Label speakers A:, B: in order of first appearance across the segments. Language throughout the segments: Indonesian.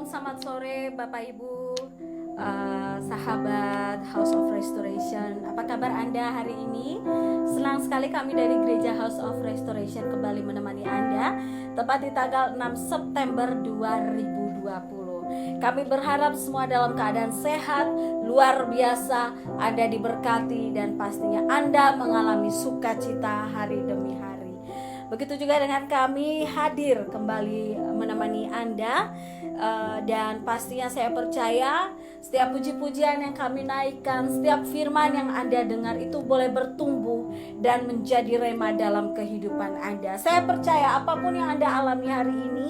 A: Shalom, selamat sore Bapak Ibu, sahabat House of Restoration. Apa kabar Anda hari ini? Senang sekali kami dari Gereja House of Restoration kembali menemani Anda, tepat di tanggal 6 September 2020. Kami berharap semua dalam keadaan sehat, luar biasa, Anda diberkati dan pastinya Anda mengalami sukacita hari demi hari. Begitu juga dengan kami hadir kembali menemani Anda, dan pastinya saya percaya setiap puji-pujian yang kami naikkan, setiap firman yang Anda dengar itu boleh bertumbuh dan menjadi rema dalam kehidupan Anda. Saya percaya apapun yang Anda alami hari ini,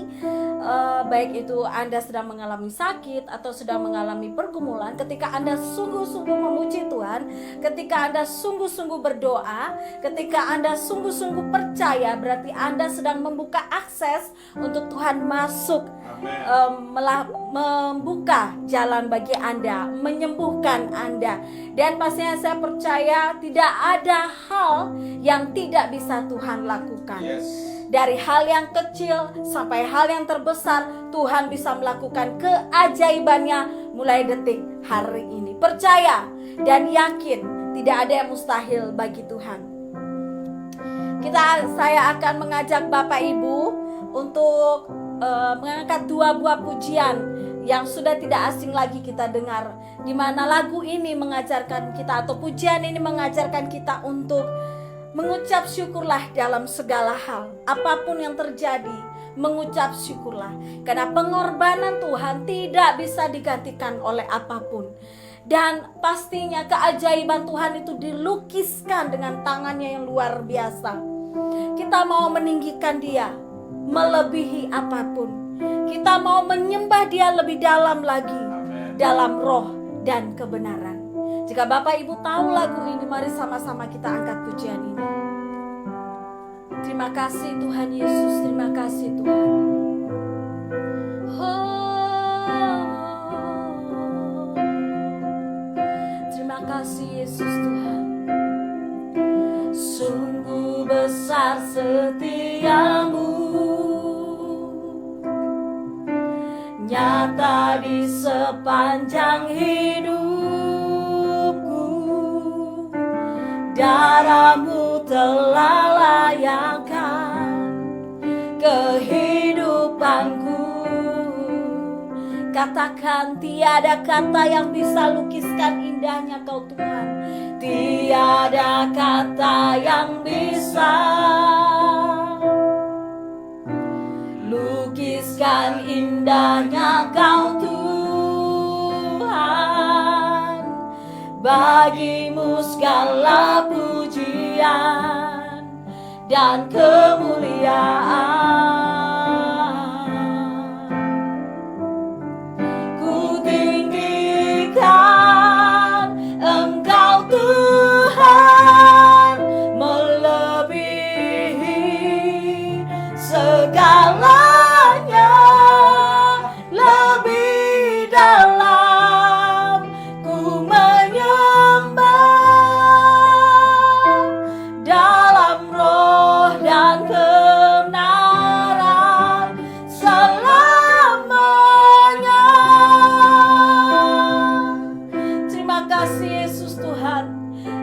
A: baik itu Anda sedang mengalami sakit atau sedang mengalami pergumulan, ketika Anda sungguh-sungguh memuji Tuhan, ketika Anda sungguh-sungguh berdoa, ketika Anda sungguh-sungguh percaya, berarti Anda sedang membuka akses untuk Tuhan masuk, membuka jalan bagi Anda, menyembuhkan Anda. Dan pastinya saya percaya tidak ada hal yang tidak bisa Tuhan lakukan. Dari hal yang kecil sampai hal yang terbesar, Tuhan bisa melakukan keajaibannya mulai detik hari ini. Percaya dan yakin tidak ada yang mustahil bagi Tuhan. Saya akan mengajak Bapak Ibu untuk mengangkat dua buah pujian yang sudah tidak asing lagi kita dengar, di mana lagu ini mengajarkan kita, atau pujian ini mengajarkan kita untuk mengucap syukurlah dalam segala hal. Apapun yang terjadi, mengucap syukurlah, karena pengorbanan Tuhan tidak bisa digantikan oleh apapun. Dan pastinya keajaiban Tuhan itu dilukiskan dengan tangannya yang luar biasa. Kita mau meninggikan Dia melebihi apapun. Kita mau menyembah Dia lebih dalam lagi, dalam roh dan kebenaran. Jika Bapak Ibu tahu lagu ini, mari sama-sama kita angkat pujian ini. Terima kasih Tuhan Yesus, terima kasih Tuhan. Terima kasih Yesus Tuhan. Sungguh besar setiamu, nyata di sepanjang hidupku. Darahmu telah layakkan kehidupanku. Katakan, tiada kata yang bisa lukiskan indahnya Kau Tuhan. Tiada kata yang bisa lukiskan indahnya Kau Tuhan. Bagimu segala pujian dan kemuliaan. Ku tinggikan Engkau Tuhan, melebihi segalanya, lebih dalam ku menyembah dalam roh dan kebenaran selamanya. Terima kasih Yesus Tuhan.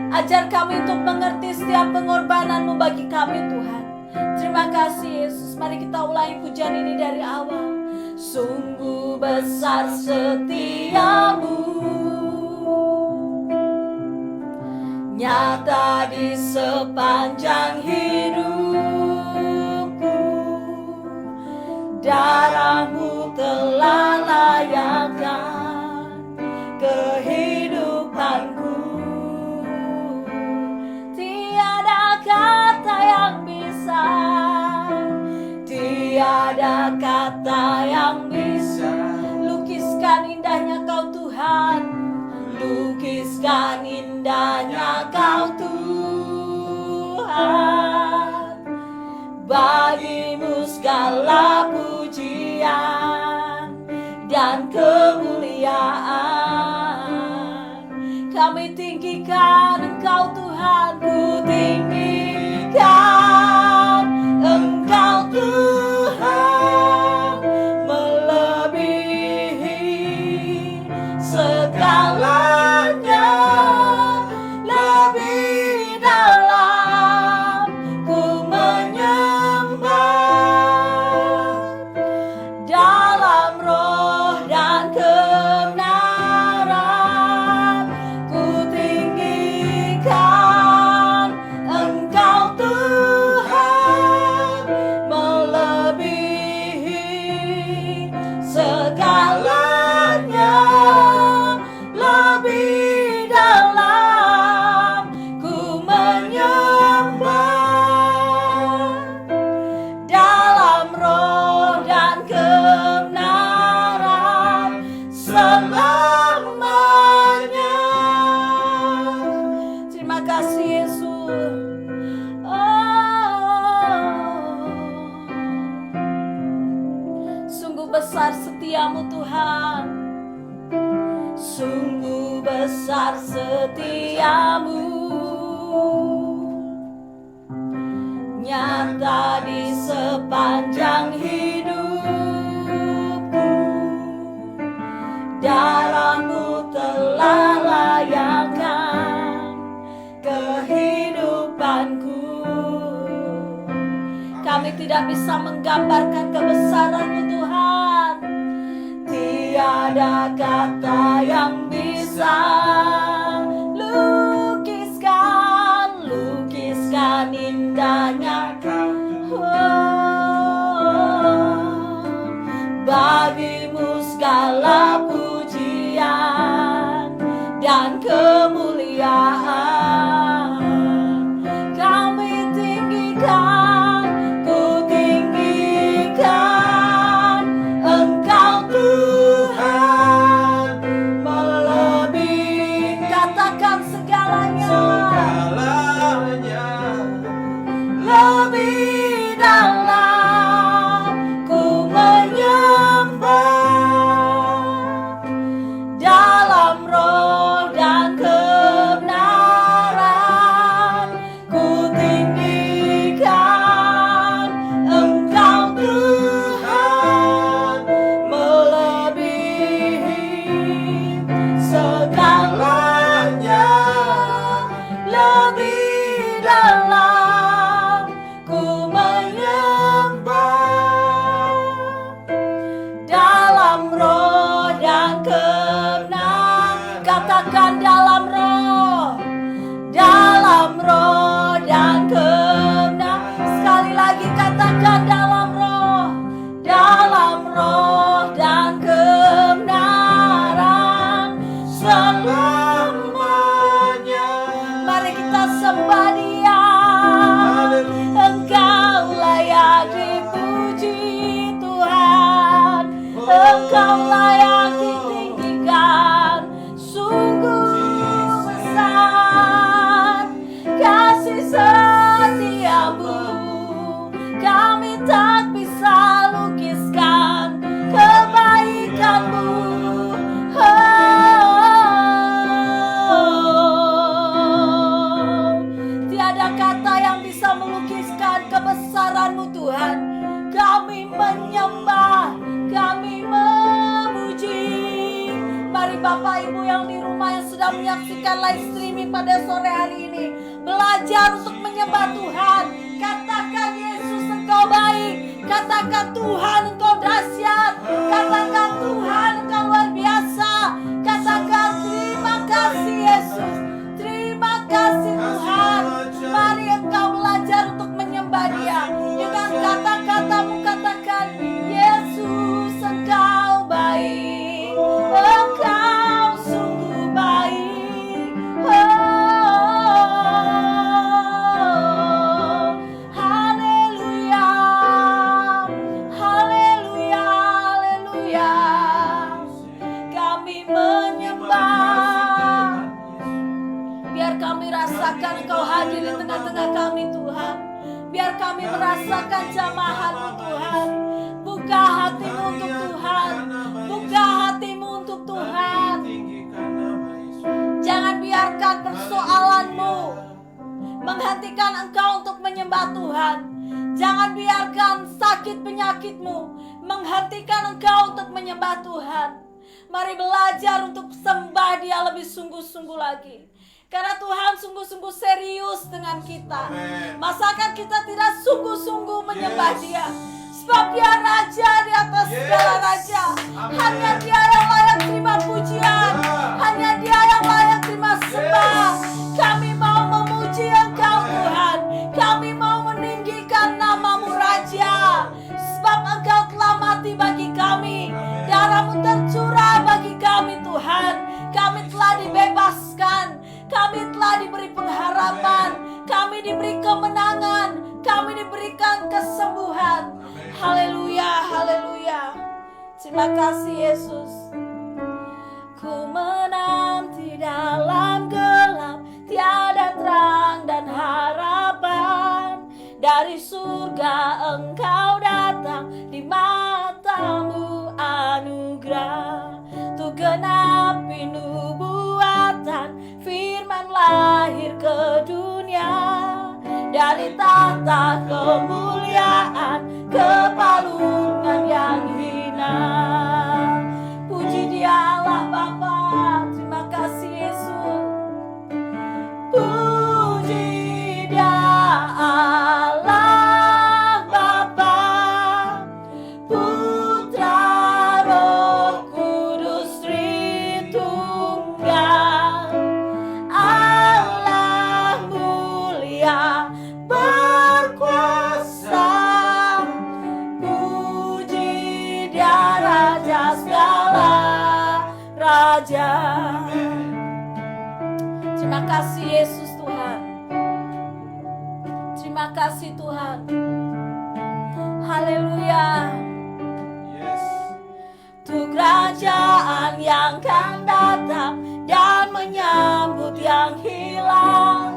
A: Ajar kami untuk mengerti setiap pengorbanan-Mu bagi kami Tuhan. Terima kasih Yesus. Mari kita ulangi pujian ini dari awal. Sungguh besar setiamu, nyata di sepanjang hidupku. Darahmu telah layakkan kehidupanku. Tiada kata yang bisa, tiada kata yang bisa lukiskan indahnya Kau Tuhan. Lukiskan indahnya Kau Tuhan. Bagimu segala pujian dan kemuliaan. Kami tinggikan Engkau Tuhan, ku tinggikan Engkau Tuhan, melebihi besar setiamu Tuhan. Sungguh besar setiamu, nyata di sepanjang hidupku. Darahmu telah layakkan kehidupanku. Kami tidak bisa menggambarkan kebesaran-Mu Tuhan. Tiada kata yang bisa lukiskan indahnya. Bagimu segala pujian dan kemuliaan. Kami tinggikan, ku tinggikan Engkau Tuhan, melebihi, katakan segalanya, lebih dalam ku menyembah, dalam roh dan kebenaran ku tinggikan Engkau Tuhan, melebihi segalanya, lebih dalam ku menyembah, dalam roh dan kebenaran. Katakan dalam roh dan kebenaran. Sekali lagi katakan dalam roh dan kebenaran selamanya. Mari kita sembah Dia. Engkau layak dipuji Tuhan, Engkau layak ditinggikan. Sungguh besar kasih setiamu, kami tak bisa lukiskan kebaikanmu. Tiada kata yang bisa melukiskan kebesaran-Mu Tuhan. Kami menyembah, kami memuji. Mari Bapak Ibu yang di rumah yang sudah menyaksikan live streaming pada sore hari ini, belajar untuk menyembah Tuhan. Katakan Yesus Engkau baik, katakan Tuhan Engkau dahsyat, katakan Tuhan Engkau luar biasa, katakan terima kasih Yesus, terima kasih Tuhan. Mari engkau belajar untuk menyembah Dia dengan kata-katamu. Katakan Yesus Engkau baik, Engkau sungguh baik. Haleluya, haleluya, haleluya. Kami menyembah. Biar kami rasakan Engkau hadir di tengah-tengah kami Tuhan. Biar kami merasakan jamahan-Mu Tuhan. Buka hatimu untuk Tuhan, buka hatimu untuk Tuhan. Jangan biarkan persoalanmu menghentikan engkau untuk menyembah Tuhan. Jangan biarkan sakit penyakitmu menghentikan engkau untuk menyembah Tuhan. Mari belajar untuk sembah Dia lebih sungguh-sungguh lagi. Karena Tuhan sungguh-sungguh serius dengan kita. Masakan kita tidak sungguh-sungguh menyembah Dia? Sebab Dia Raja di atas segala raja. Hanya Dia yang layak terima pujian, hanya Dia yang layak terima sembah. Kami mau memuji Engkau Tuhan, kami mau meninggikan nama-Mu Raja. Sebab Engkau telah mati bagi kami, darah-Mu tercurah bagi kami Tuhan. Kami telah dibebaskan, kami telah diberi pengharapan, kami diberi kemenangan, kami diberikan kesembuhan. Haleluya, haleluya. Terima kasih Yesus. Ku menanti dalam gelap, tiada terang dan harapan. Dari surga Engkau datang, di matamu anugerah. Tuh genapi nubuatan, firman lahir ke dunia. Dari tahta kemuliaan ke palungan yang hina. Puji Dia Allah Bapa, terima kasih Yesus. Puji Dia Allah Bapa, Putra Roh Kudus Tritunggal, Allah mulia berkuasa. Puji Dia Raja segala raja. Terima kasih Yesus Tuhan. Terima kasih Tuhan. Haleluya.
B: Yes.
A: Tuh kerajaan yang kan datang dan menyambut yang hilang.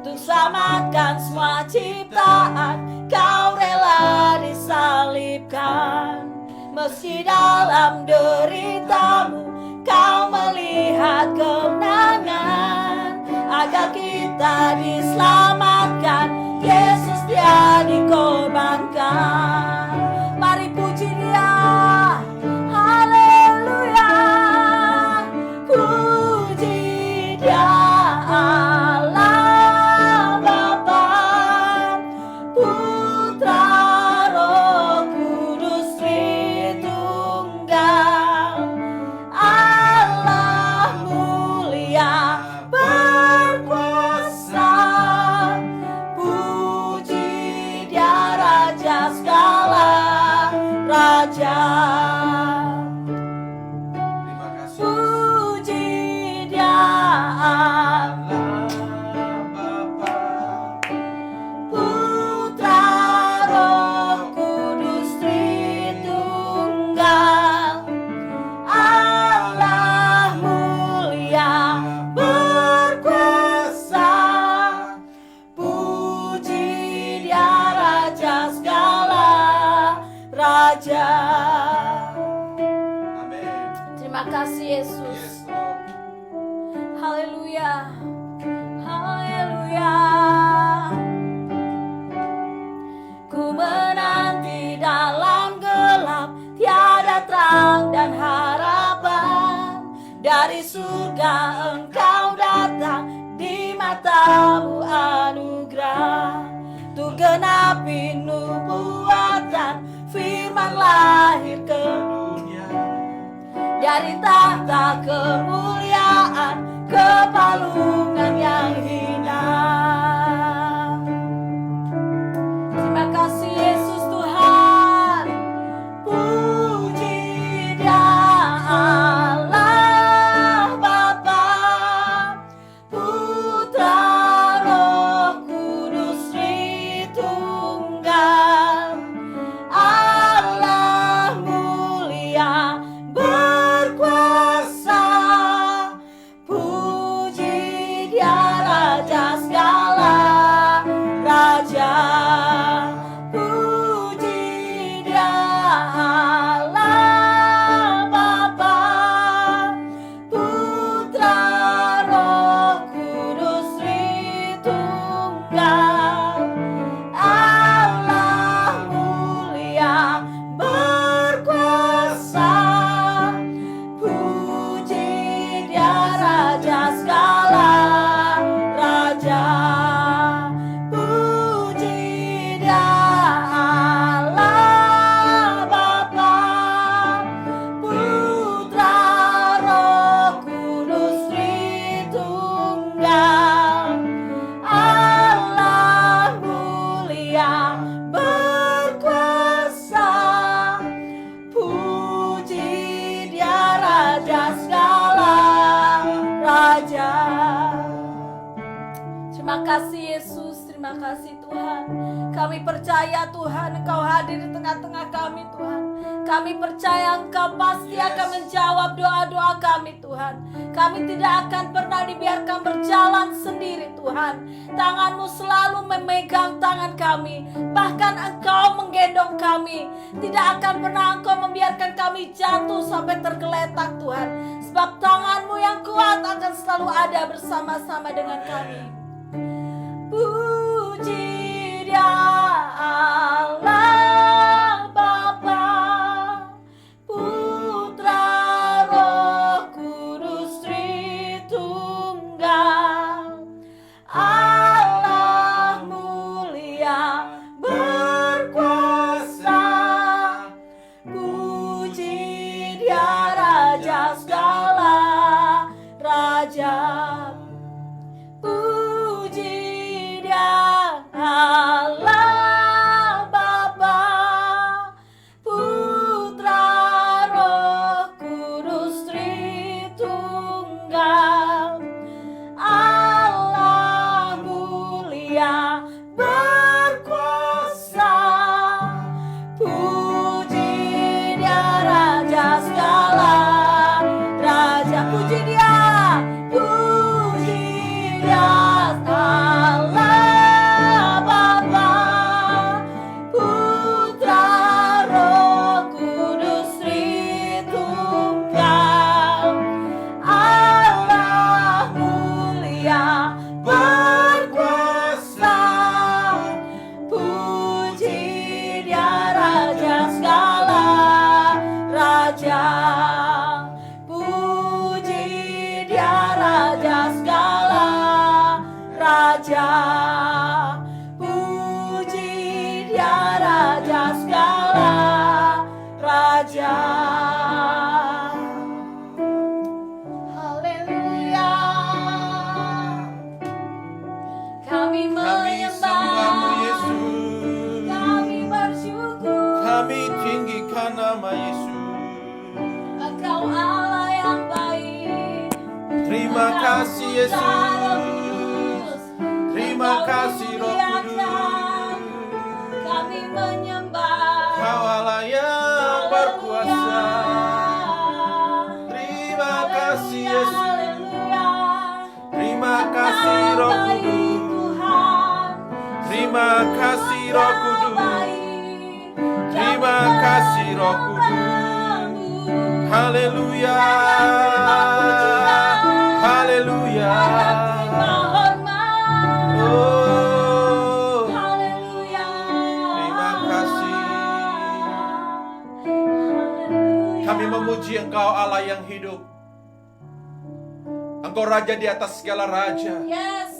A: Tuh selamatkan semua ciptaan, Kau rela disalibkan. Meski dalam deritamu Kau melihat kemenangan, agar kita diselamatkan. Yesus Dia dikorbankan. Mari puji Dia. Haleluya. Puji Dia Allah Bapa, Putra Roh Kudus Tritunggal, Allah mulia berkuasa. Puji Dia Raja segala raja.
B: Terima kasih.
A: Puji Dia
B: Allah Bapa,
A: Putra Roh Kudus Tritunggal, Allah mulia berkuasa. Puji Dia Raja segala raja.
B: amin.
A: Terima kasih Yesus.
B: Yes, Lord.
A: Haleluya. Haleluya. Ku menanti dalam gelap, tiada terang dan harapan. Dari surga Engkau datang, di matamu anugerah. Tuh genapi nubuatan, firman lahir ke dunia. Dari tahta kemuliaan ke palungan yang hina. Terima kasih Yesus Tuhan. Puji Dia Allah Bapa, Putra Roh Kudus Tritunggal, Allah mulia berkuasa. Puji Dia Raja segala raja. Puji Dia Allah Bapa, Putra Roh Kudus Tritunggal, Allah mulia berkuasa. Puji Dia Raja segala raja. Puji Dia Allah Bapa, Putra Roh Kudus Tritunggal, Allah mulia berkuasa. Puji Dia Raja segala raja. Terima kasih Yesus, terima kasih Tuhan. Tuhan. Kami percaya Tuhan Engkau hadir di tengah-tengah kami Tuhan. Kami percaya Engkau pasti akan menjawab doa-doa kami Tuhan. Kami tidak akan pernah dibiarkan berjalan sendiri Tuhan. Tangan-Mu selalu memegang tangan kami. Bahkan Engkau menggendong kami. Tidak akan pernah Engkau membiarkan kami jatuh sampai tergeletak Tuhan. Sebab tangan-Mu yang kuat akan selalu ada bersama-sama dengan kami. Puji Dia Allah Bapa, Putra Roh Kudus Tritunggal, Allah mulia berkuasa. Puji Dia Raja segala raja. Puji Dia Allah Bapa, Putra Roh Kudus Tritunggal, Allah mulia berkuasa. Puji Dia Raja segala raja. Puji Dia, puji Dia Allah Bapa, Putra Roh Kudus Tritunggal, Allah mulia berkuasa. Puji Dia Raja segala raja. Puji Dia Raja segala raja. Puji Dia Raja segala raja. Haleluya. Kami
B: sembahmu
A: menyembah,
B: Yesus.
A: kami bersyukur.
B: Kami tinggikan nama Yesus.
A: Engkau Allah yang baik.
B: Terima
A: Engkau
B: kasih
A: Putra Roh
B: Yesus.
A: Kudus.
B: Terima
A: Engkau
B: kasih Roh
A: dimuliakan.
B: Kudus.
A: Kami menyembah.
B: Kau Allah yang berkuasa. Terima kasih Yesus.
A: Haleluya.
B: Terima kasih
A: Engkau
B: Roh
A: baik,
B: Kudus.
A: Tuhan.
B: Terima kasih Roh
A: Engkau
B: Kudus.
A: baik.
B: Terima
A: Kami
B: kasih Roh Kudus.
A: menyembah-Mu.
B: Haleluya. Haleluya.
A: Terima hormat.
B: Oh,
A: Haleluya.
B: terima kasih.
A: Haleluya.
B: Kami memuji Engkau Allah yang hidup. Engkau Raja di atas segala raja.
A: Yes.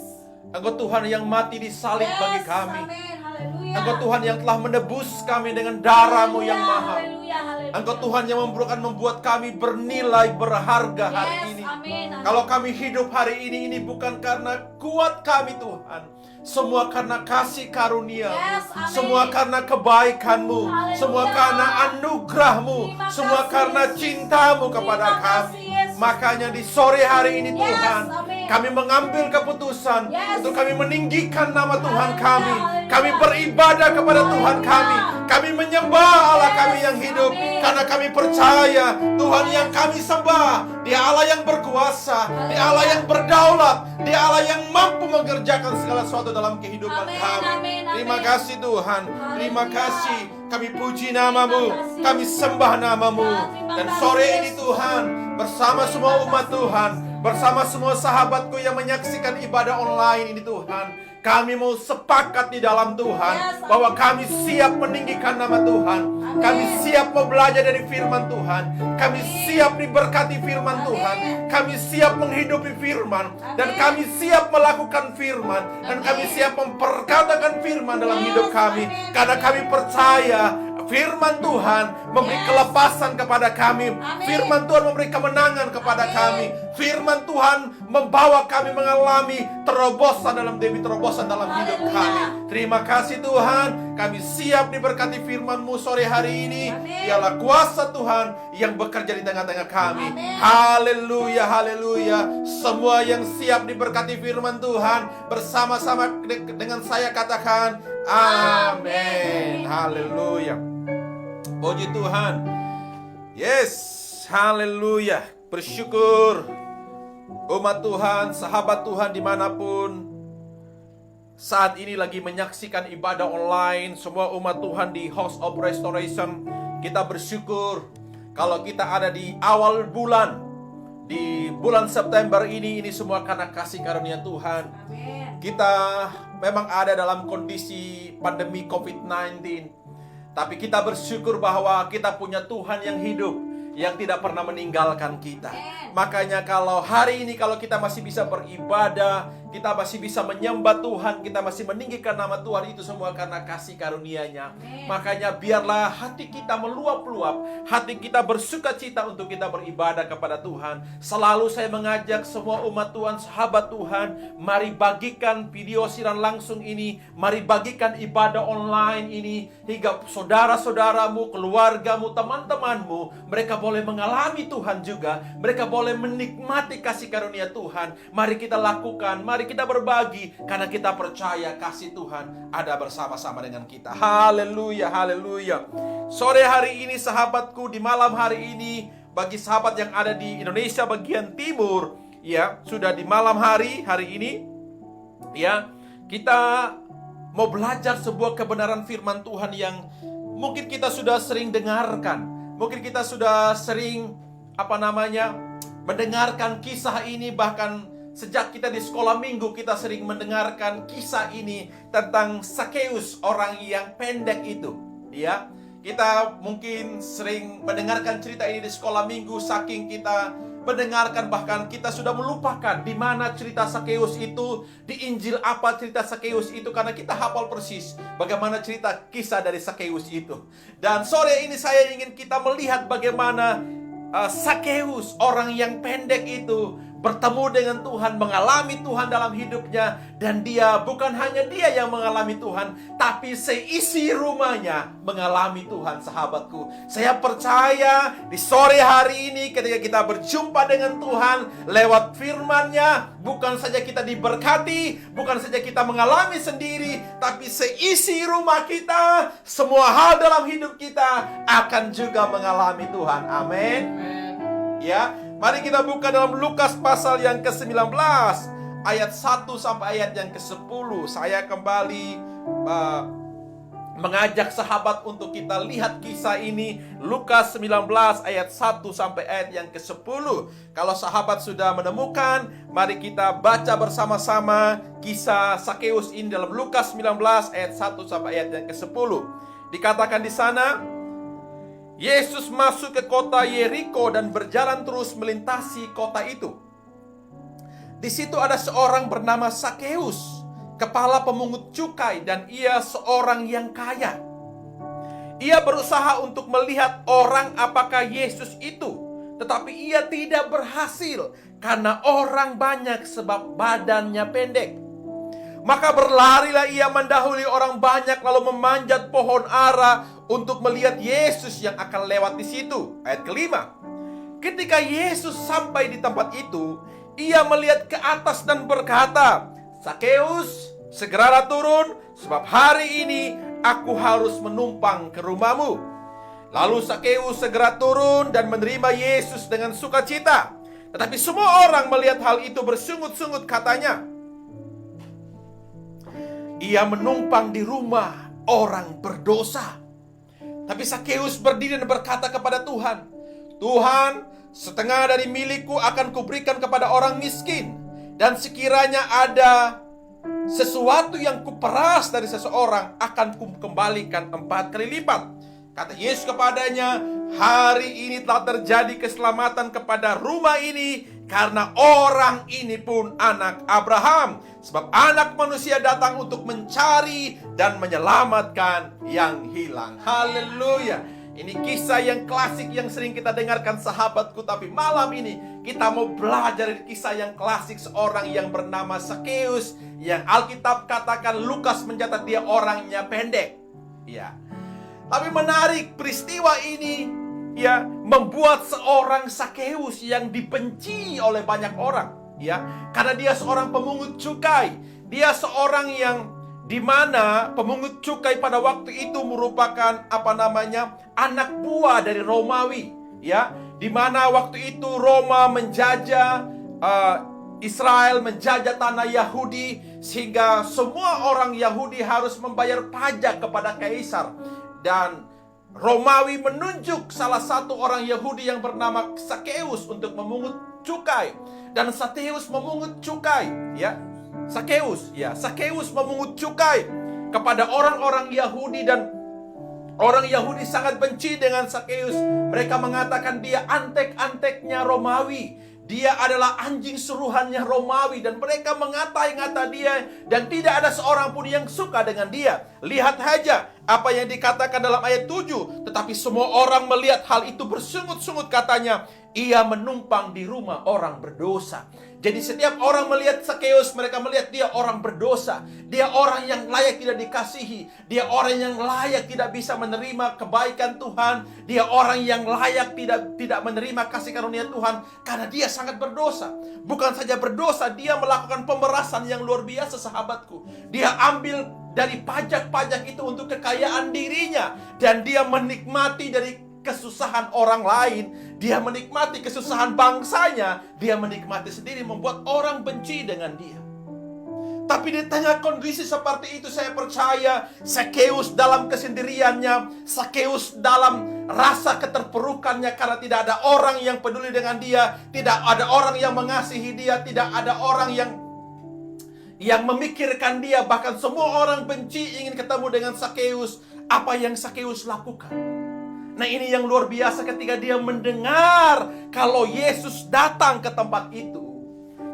B: Engkau Tuhan yang mati di salib
A: Yes.
B: bagi kami.
A: Amin. Haleluya.
B: Engkau Tuhan yang telah menebus kami dengan darah-Mu yang mahal.
A: Haleluya. Haleluya.
B: Engkau Tuhan yang membuat kami bernilai berharga hari
A: Yes.
B: ini.
A: Amin.
B: Kalau kami hidup hari ini bukan karena kuat kami Tuhan. Semua karena kasih karunia,
A: Yes, amin.
B: semua karena kebaikan-Mu,
A: Haleluya.
B: semua karena anugerah-Mu,
A: Terima
B: semua
A: kasih,
B: karena
A: Yesus.
B: cinta-Mu kepada
A: Terima
B: kami.
A: kasih, Yesus.
B: Makanya di sore hari ini
A: Yes,
B: Tuhan,
A: amin.
B: kami mengambil keputusan
A: Yes.
B: untuk kami meninggikan nama Tuhan
A: Haleluya,
B: kami.
A: haleluya.
B: Kami beribadah kepada Tuhan
A: Haleluya.
B: kami. Kami menyembah Allah
A: Yes,
B: kami yang hidup.
A: amin.
B: Karena kami percaya Tuhan yang kami sembah, Dia Allah yang berkuasa, Dia Allah yang berdaulat, Dia Allah yang mampu mengerjakan segala sesuatu dalam kehidupan
A: Amin,
B: kami.
A: amin, amin.
B: Terima kasih Tuhan. Terima
A: Haleluya.
B: kasih. Kami puji nama-Mu,
A: Terima kasih.
B: kami sembah nama-Mu.
A: Terima
B: Dan
A: kasih,
B: sore ini
A: Yesus.
B: Tuhan, bersama semua umat Tuhan, bersama semua sahabatku yang menyaksikan ibadah online ini Tuhan, kami mau sepakat di dalam Tuhan
A: Yes, amin.
B: bahwa kami siap meninggikan nama Tuhan.
A: Amin.
B: Kami siap mau belajar dari firman Tuhan. Kami siap diberkati firman
A: Amin.
B: Tuhan. Kami siap menghidupi firman. Dan
A: Amin.
B: kami siap melakukan firman. Dan
A: Amin.
B: kami siap memperkatakan firman dalam
A: Yes,
B: hidup kami.
A: amin.
B: Karena kami percaya Firman Tuhan memberi kelepasan kepada kami.
A: Amin.
B: Firman Tuhan memberi kemenangan kepada kami. Firman Tuhan membawa kami mengalami terobosan dalam hidup kami. Terima kasih Tuhan, kami siap diberkati firman-Mu sore hari ini.
A: Amin.
B: Ialah kuasa Tuhan yang bekerja di tengah-tengah kami.
A: Amin.
B: Haleluya, haleluya. Semua yang siap diberkati firman Tuhan, bersama-sama dengan saya katakan amin. Haleluya. Puji Tuhan. Yes, haleluya. Bersyukur umat Tuhan, sahabat Tuhan dimanapun saat ini lagi menyaksikan ibadah online, semua umat Tuhan di House of Restoration. Kita bersyukur kalau kita ada di awal bulan, di bulan September ini semua karena kasih karunia Tuhan.
A: Amin.
B: Kita memang ada dalam kondisi pandemi COVID-19, tapi kita bersyukur bahwa kita punya Tuhan yang hidup, yang tidak pernah meninggalkan kita. Makanya kalau hari ini kalau kita masih bisa beribadah, kita masih bisa menyembah Tuhan, kita masih meninggikan nama Tuhan, itu semua karena kasih karunia-Nya. Makanya biarlah hati kita meluap-luap, hati kita bersuka cita untuk kita beribadah kepada Tuhan. Selalu saya mengajak semua umat Tuhan, sahabat Tuhan, mari bagikan video siaran langsung ini, mari bagikan ibadah online ini, hingga saudara-saudaramu, keluargamu, teman-temanmu, mereka boleh mengalami Tuhan juga, mereka boleh menikmati kasih karunia Tuhan. Mari kita lakukan, mari kita berbagi, karena kita percaya kasih Tuhan ada bersama-sama dengan kita. Haleluya, haleluya. Sore hari ini sahabatku, di malam hari ini, bagi sahabat yang ada di Indonesia bagian timur, ya, sudah di malam hari ini, ya, kita mau belajar sebuah kebenaran firman Tuhan yang mungkin kita sudah sering dengarkan. Mungkin kita sudah sering mendengarkan kisah ini, bahkan sejak kita di sekolah minggu kita sering mendengarkan kisah ini tentang Sakeus, orang yang pendek itu, ya. Kita mungkin sering mendengarkan cerita ini di sekolah minggu, saking kita mendengarkan bahkan kita sudah melupakan di mana cerita Sakeus itu, di Injil apa cerita Sakeus itu, karena kita hafal persis bagaimana cerita kisah dari Sakeus itu. Dan sore ini saya ingin kita melihat bagaimana Sakeus, orang yang pendek itu, bertemu dengan Tuhan, mengalami Tuhan dalam hidupnya. Dan dia, bukan hanya dia yang mengalami Tuhan, tapi seisi rumahnya mengalami Tuhan, sahabatku. Saya percaya di sore hari ini ketika kita berjumpa dengan Tuhan lewat firman-Nya, bukan saja kita diberkati, bukan saja kita mengalami sendiri, tapi seisi rumah kita, semua hal dalam hidup kita akan juga mengalami Tuhan. Amin. Ya, mari kita buka dalam Lukas pasal yang ke-19 ayat 1 sampai ayat yang ke-10. Saya kembali mengajak sahabat untuk kita lihat kisah ini. Lukas 19 ayat 1 sampai ayat yang ke-10. Kalau sahabat sudah menemukan, mari kita baca bersama-sama kisah Sakeus ini dalam Lukas 19 ayat 1 sampai ayat yang ke-10. Dikatakan di sana, Yesus masuk ke kota Yeriko dan berjalan terus melintasi kota itu. Di situ ada seorang bernama Sakeus, kepala pemungut cukai, dan ia seorang yang kaya. Ia berusaha untuk melihat orang apakah Yesus itu, tetapi ia tidak berhasil karena orang banyak sebab badannya pendek. Maka berlarilah ia mendahului orang banyak lalu memanjat pohon ara untuk melihat Yesus yang akan lewat di situ. Ayat kelima. Ketika Yesus sampai di tempat itu, ia melihat ke atas dan berkata, Sakeus, segeralah turun, sebab hari ini aku harus menumpang ke rumahmu. Lalu Sakeus segera turun dan menerima Yesus dengan sukacita. Tetapi semua orang melihat hal itu bersungut-sungut, katanya, ia menumpang di rumah orang berdosa. Tapi Sakeus berdiri dan berkata kepada Tuhan, Tuhan, setengah dari milikku akan kuberikan kepada orang miskin. Dan sekiranya ada sesuatu yang kuperas dari seseorang, akan kukembalikan 4 kali lipat. Kata Yesus kepadanya, hari ini telah terjadi keselamatan kepada rumah ini, karena orang ini pun anak Abraham. Sebab anak manusia datang untuk mencari dan menyelamatkan yang hilang. Haleluya. Ini kisah yang klasik yang sering kita dengarkan sahabatku. Tapi malam ini kita mau belajar dari kisah yang klasik seorang yang bernama Sakeus, yang Alkitab katakan Lukas mencatat dia orangnya pendek. Ya. Tapi menarik, peristiwa ini ya membuat seorang Sakeus yang dibenci oleh banyak orang. Ya, karena dia seorang pemungut cukai. Dia seorang yang dimana pemungut cukai pada waktu itu merupakan anak buah dari Romawi. Ya, dimana waktu itu Roma menjajah Israel, menjajah tanah Yahudi, sehingga semua orang Yahudi harus membayar pajak kepada kaisar. Dan Romawi menunjuk salah satu orang Yahudi yang bernama Sakeus untuk memungut cukai. Dan Sakeus memungut cukai, ya. Sakeus memungut cukai kepada orang-orang Yahudi, dan orang Yahudi sangat benci dengan Sakeus. Mereka mengatakan dia antek-anteknya Romawi. Dia adalah anjing suruhannya Romawi, dan mereka mengata-ngata dia, dan tidak ada seorang pun yang suka dengan dia. Lihat saja apa yang dikatakan dalam ayat 7. Tetapi semua orang melihat hal itu bersungut-sungut, katanya, ia menumpang di rumah orang berdosa. Jadi setiap orang melihat Sakeus, mereka melihat dia orang berdosa. Dia orang yang layak tidak dikasihi. Dia orang yang layak tidak bisa menerima kebaikan Tuhan. Dia orang yang layak tidak menerima kasih karunia Tuhan, karena dia sangat berdosa. Bukan saja berdosa, dia melakukan pemerasan yang luar biasa, sahabatku. Dia ambil dari pajak-pajak itu untuk kekayaan dirinya, dan dia menikmati dari kesusahan orang lain. Dia menikmati kesusahan bangsanya. Dia menikmati sendiri, membuat orang benci dengan dia. Tapi di tengah kondisi seperti itu, saya percaya Sakeus dalam kesendiriannya, Sakeus dalam rasa keterpurukannya, karena tidak ada orang yang peduli dengan dia, tidak ada orang yang mengasihi dia, tidak ada orang yang memikirkan dia. Bahkan semua orang benci, ingin ketemu dengan Sakeus. Apa yang Sakeus lakukan? Nah, ini yang luar biasa ketika dia mendengar kalau Yesus datang ke tempat itu.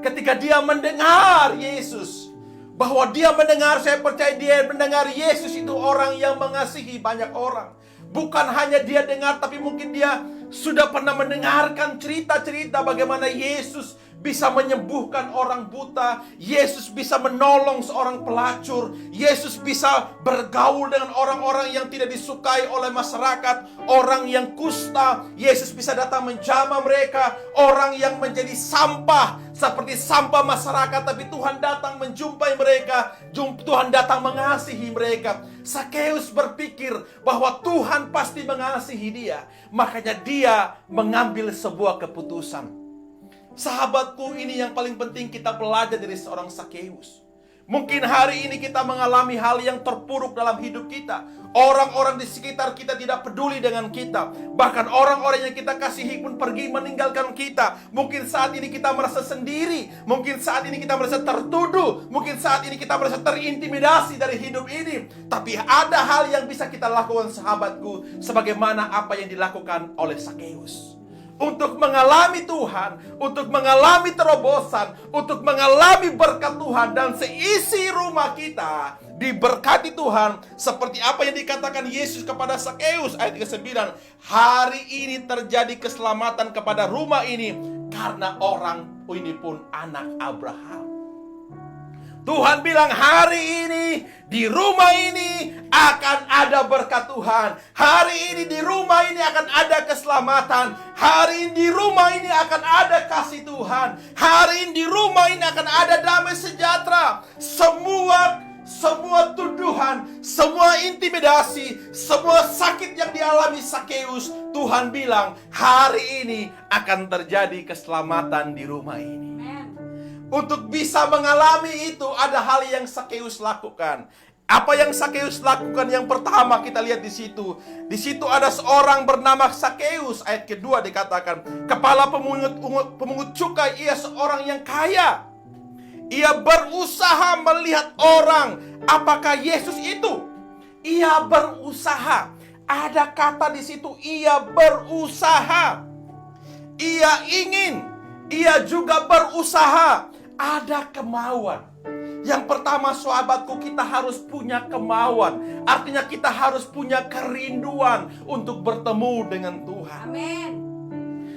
B: Ketika dia mendengar Yesus, bahwa dia mendengar, saya percaya dia mendengar Yesus itu orang yang mengasihi banyak orang. Bukan hanya dia dengar, tapi mungkin dia sudah pernah mendengarkan cerita-cerita bagaimana Yesus bisa menyembuhkan orang buta, Yesus bisa menolong seorang pelacur, Yesus bisa bergaul dengan orang-orang yang tidak disukai oleh masyarakat, orang yang kusta, Yesus bisa datang menjamah mereka, orang yang menjadi sampah, seperti sampah masyarakat, tapi Tuhan datang menjumpai mereka, Tuhan datang mengasihi mereka. Sakeus berpikir bahwa Tuhan pasti mengasihi dia, makanya dia mengambil sebuah keputusan. Sahabatku, ini yang paling penting kita belajar dari seorang Sakeus. Mungkin hari ini kita mengalami hal yang terpuruk dalam hidup kita. Orang-orang di sekitar kita tidak peduli dengan kita. Bahkan orang-orang yang kita kasihi pun pergi meninggalkan kita. Mungkin saat ini kita merasa sendiri. Mungkin saat ini kita merasa tertuduh. Mungkin saat ini kita merasa terintimidasi dari hidup ini. Tapi ada hal yang bisa kita lakukan, sahabatku, sebagaimana apa yang dilakukan oleh Sakeus. Untuk mengalami Tuhan, untuk mengalami terobosan, untuk mengalami berkat Tuhan, dan seisi rumah kita diberkati Tuhan, seperti apa yang dikatakan Yesus kepada Sakeus ayat 39. Hari ini terjadi keselamatan kepada rumah ini, karena orang ini pun anak Abraham. Tuhan bilang hari ini di rumah ini akan ada berkat Tuhan. Hari ini di rumah ini akan ada keselamatan. Hari ini di rumah ini akan ada kasih Tuhan. Hari ini di rumah ini akan ada damai sejahtera. Semua tuduhan, semua intimidasi, semua sakit yang dialami Sakeus, Tuhan bilang hari ini akan terjadi keselamatan di rumah ini. Untuk bisa mengalami itu, ada hal yang Sakeus lakukan. Apa yang Sakeus lakukan? Yang pertama kita lihat di situ. Di situ ada seorang bernama Sakeus. Ayat kedua dikatakan, kepala pemungut cukai, ia seorang yang kaya. Ia berusaha melihat orang, apakah Yesus itu. Ia berusaha. Ada kata di situ, ia berusaha. Ia ingin. ia juga berusaha. Ada kemauan. Yang pertama sahabatku, kita harus punya kemauan. Artinya kita harus punya kerinduan untuk bertemu dengan Tuhan.
A: Amin.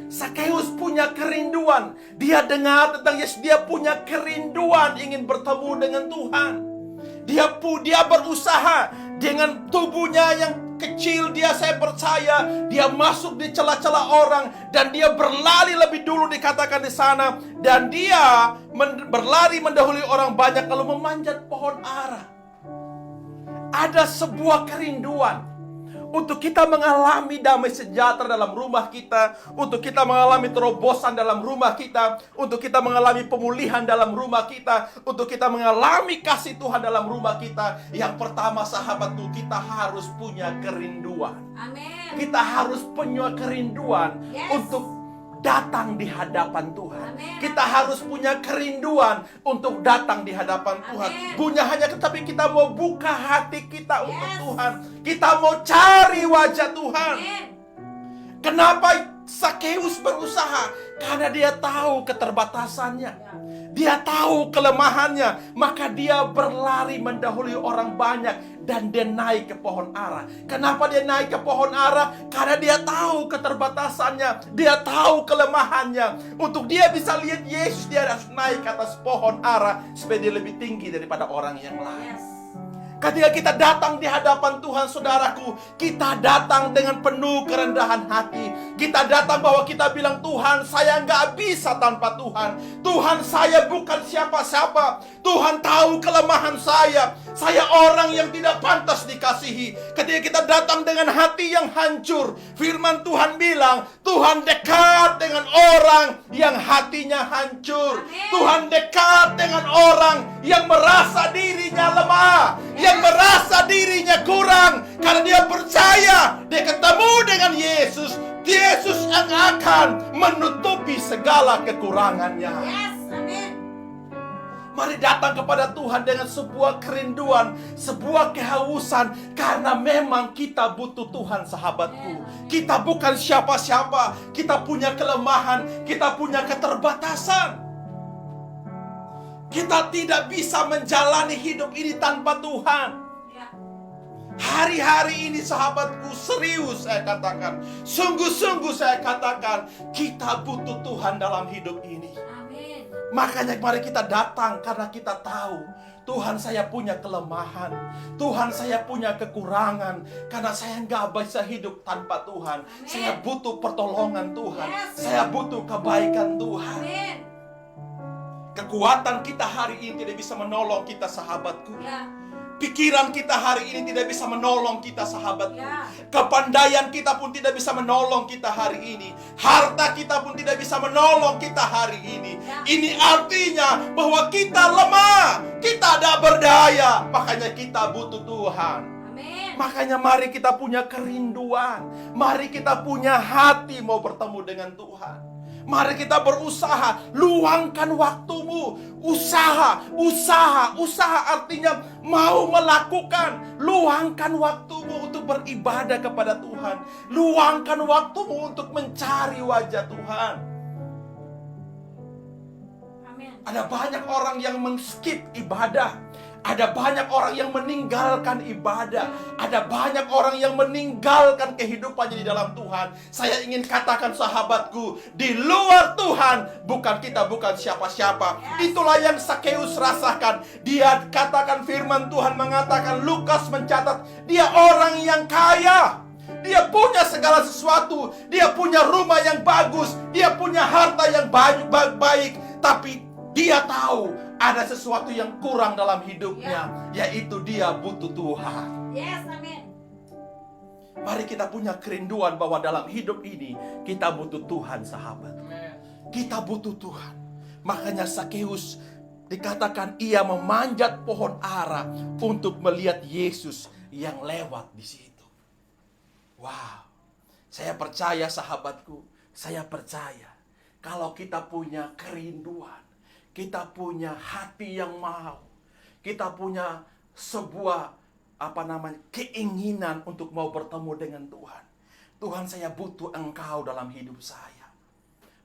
B: Sakeus punya kerinduan. Dia dengar tentang Yesus, dia punya kerinduan ingin bertemu dengan Tuhan. Dia berusaha dengan tubuhnya yang kecil, saya percaya dia masuk di celah-celah orang dan dia berlari lebih dulu, dikatakan di sana, dan dia berlari mendahului orang banyak lalu memanjat pohon ara. Ada sebuah kerinduan untuk kita mengalami damai sejahtera dalam rumah kita, untuk kita mengalami terobosan dalam rumah kita, untuk kita mengalami pemulihan dalam rumah kita, untuk kita mengalami kasih Tuhan dalam rumah kita. Yang pertama sahabatku, kita harus punya kerinduan.
A: Amin.
B: Kita harus punya kerinduan
A: Yes.
B: untuk datang di hadapan Tuhan.
A: Amin.
B: Kita harus punya kerinduan untuk datang di hadapan Tuhan.
A: Amin.
B: Bukan hanya tetapi kita mau buka hati kita untuk
A: Yes.
B: Tuhan. Kita mau cari wajah Tuhan.
A: Amin.
B: Kenapa Sakeus berusaha? Karena dia tahu keterbatasannya. Dia tahu kelemahannya. Maka dia berlari mendahului orang banyak. Dan dia naik ke pohon ara. Kenapa dia naik ke pohon ara? Karena dia tahu keterbatasannya. Dia tahu kelemahannya. Untuk dia bisa lihat Yesus, dia harus naik ke atas pohon ara supaya dia lebih tinggi daripada orang yang lain.
A: Yes.
B: Ketika kita datang di hadapan Tuhan, saudaraku, kita datang dengan penuh kerendahan hati. Kita datang bahwa kita bilang, Tuhan, saya nggak bisa tanpa Tuhan. Tuhan, saya bukan siapa-siapa. Tuhan tahu kelemahan saya. Saya orang yang tidak pantas dikasihi. Ketika kita datang dengan hati yang hancur, firman Tuhan bilang, Tuhan dekat dengan orang yang hatinya hancur.
A: Amin.
B: Tuhan dekat dengan orang yang merasa dirinya lemah, yang merasa dirinya kurang, karena dia percaya dia ketemu dengan Yesus. Yesus yang akan menutupi segala kekurangannya.
A: Yes. Amin.
B: Mari datang kepada Tuhan dengan sebuah kerinduan, sebuah kehausan, karena memang kita butuh Tuhan, sahabatku. Kita bukan siapa-siapa, kita punya kelemahan, kita punya keterbatasan. Kita tidak bisa menjalani hidup ini tanpa Tuhan.
A: Ya.
B: Hari-hari ini sahabatku, serius saya katakan, sungguh-sungguh saya katakan, kita butuh Tuhan dalam hidup ini.
A: Amin.
B: Makanya mari kita datang karena kita tahu Tuhan, saya punya kelemahan, Tuhan, saya punya kekurangan, karena saya nggak bisa hidup tanpa Tuhan.
A: Amin.
B: Saya butuh pertolongan Tuhan.
A: Yes.
B: Saya butuh kebaikan Tuhan.
A: Amin.
B: Kekuatan kita hari ini tidak bisa menolong kita, sahabatku.
A: Ya.
B: Pikiran kita hari ini tidak bisa menolong kita, sahabatku.
A: Ya.
B: Kepandaian kita pun tidak bisa menolong kita hari ini. Harta kita pun tidak bisa menolong kita hari ini.
A: Ya.
B: Ini artinya bahwa kita lemah, kita tidak berdaya. Makanya kita butuh Tuhan.
A: Amin.
B: Makanya mari kita punya kerinduan. Mari kita punya hati mau bertemu dengan Tuhan. Mari kita berusaha, luangkan waktumu. Usaha artinya mau melakukan. Luangkan waktumu untuk beribadah kepada Tuhan. Luangkan waktumu untuk mencari wajah Tuhan.
A: Amin.
B: Ada banyak orang yang men-skip ibadah. Ada banyak orang yang meninggalkan ibadah. Ada banyak orang yang meninggalkan kehidupannya di dalam Tuhan. Saya ingin katakan, sahabatku, di luar Tuhan bukan siapa-siapa. Itulah yang Sakeus rasakan. Dia katakan, firman Tuhan mengatakan, Lukas mencatat, dia orang yang kaya. Dia punya segala sesuatu. Dia punya rumah yang bagus. Dia punya harta yang baik. Tapi dia tahu ada sesuatu yang kurang dalam hidupnya, yaitu dia butuh Tuhan.
A: Yes. Amin.
B: Mari kita punya kerinduan bahwa dalam hidup ini kita butuh Tuhan, sahabat. Kita butuh Tuhan. Makanya Sakeus dikatakan ia memanjat pohon ara untuk melihat Yesus yang lewat di situ. Wow. Saya percaya, sahabatku, saya percaya kalau kita punya kerinduan, kita punya hati yang mau, kita punya sebuah keinginan untuk mau bertemu dengan Tuhan. Tuhan, saya butuh Engkau dalam hidup saya.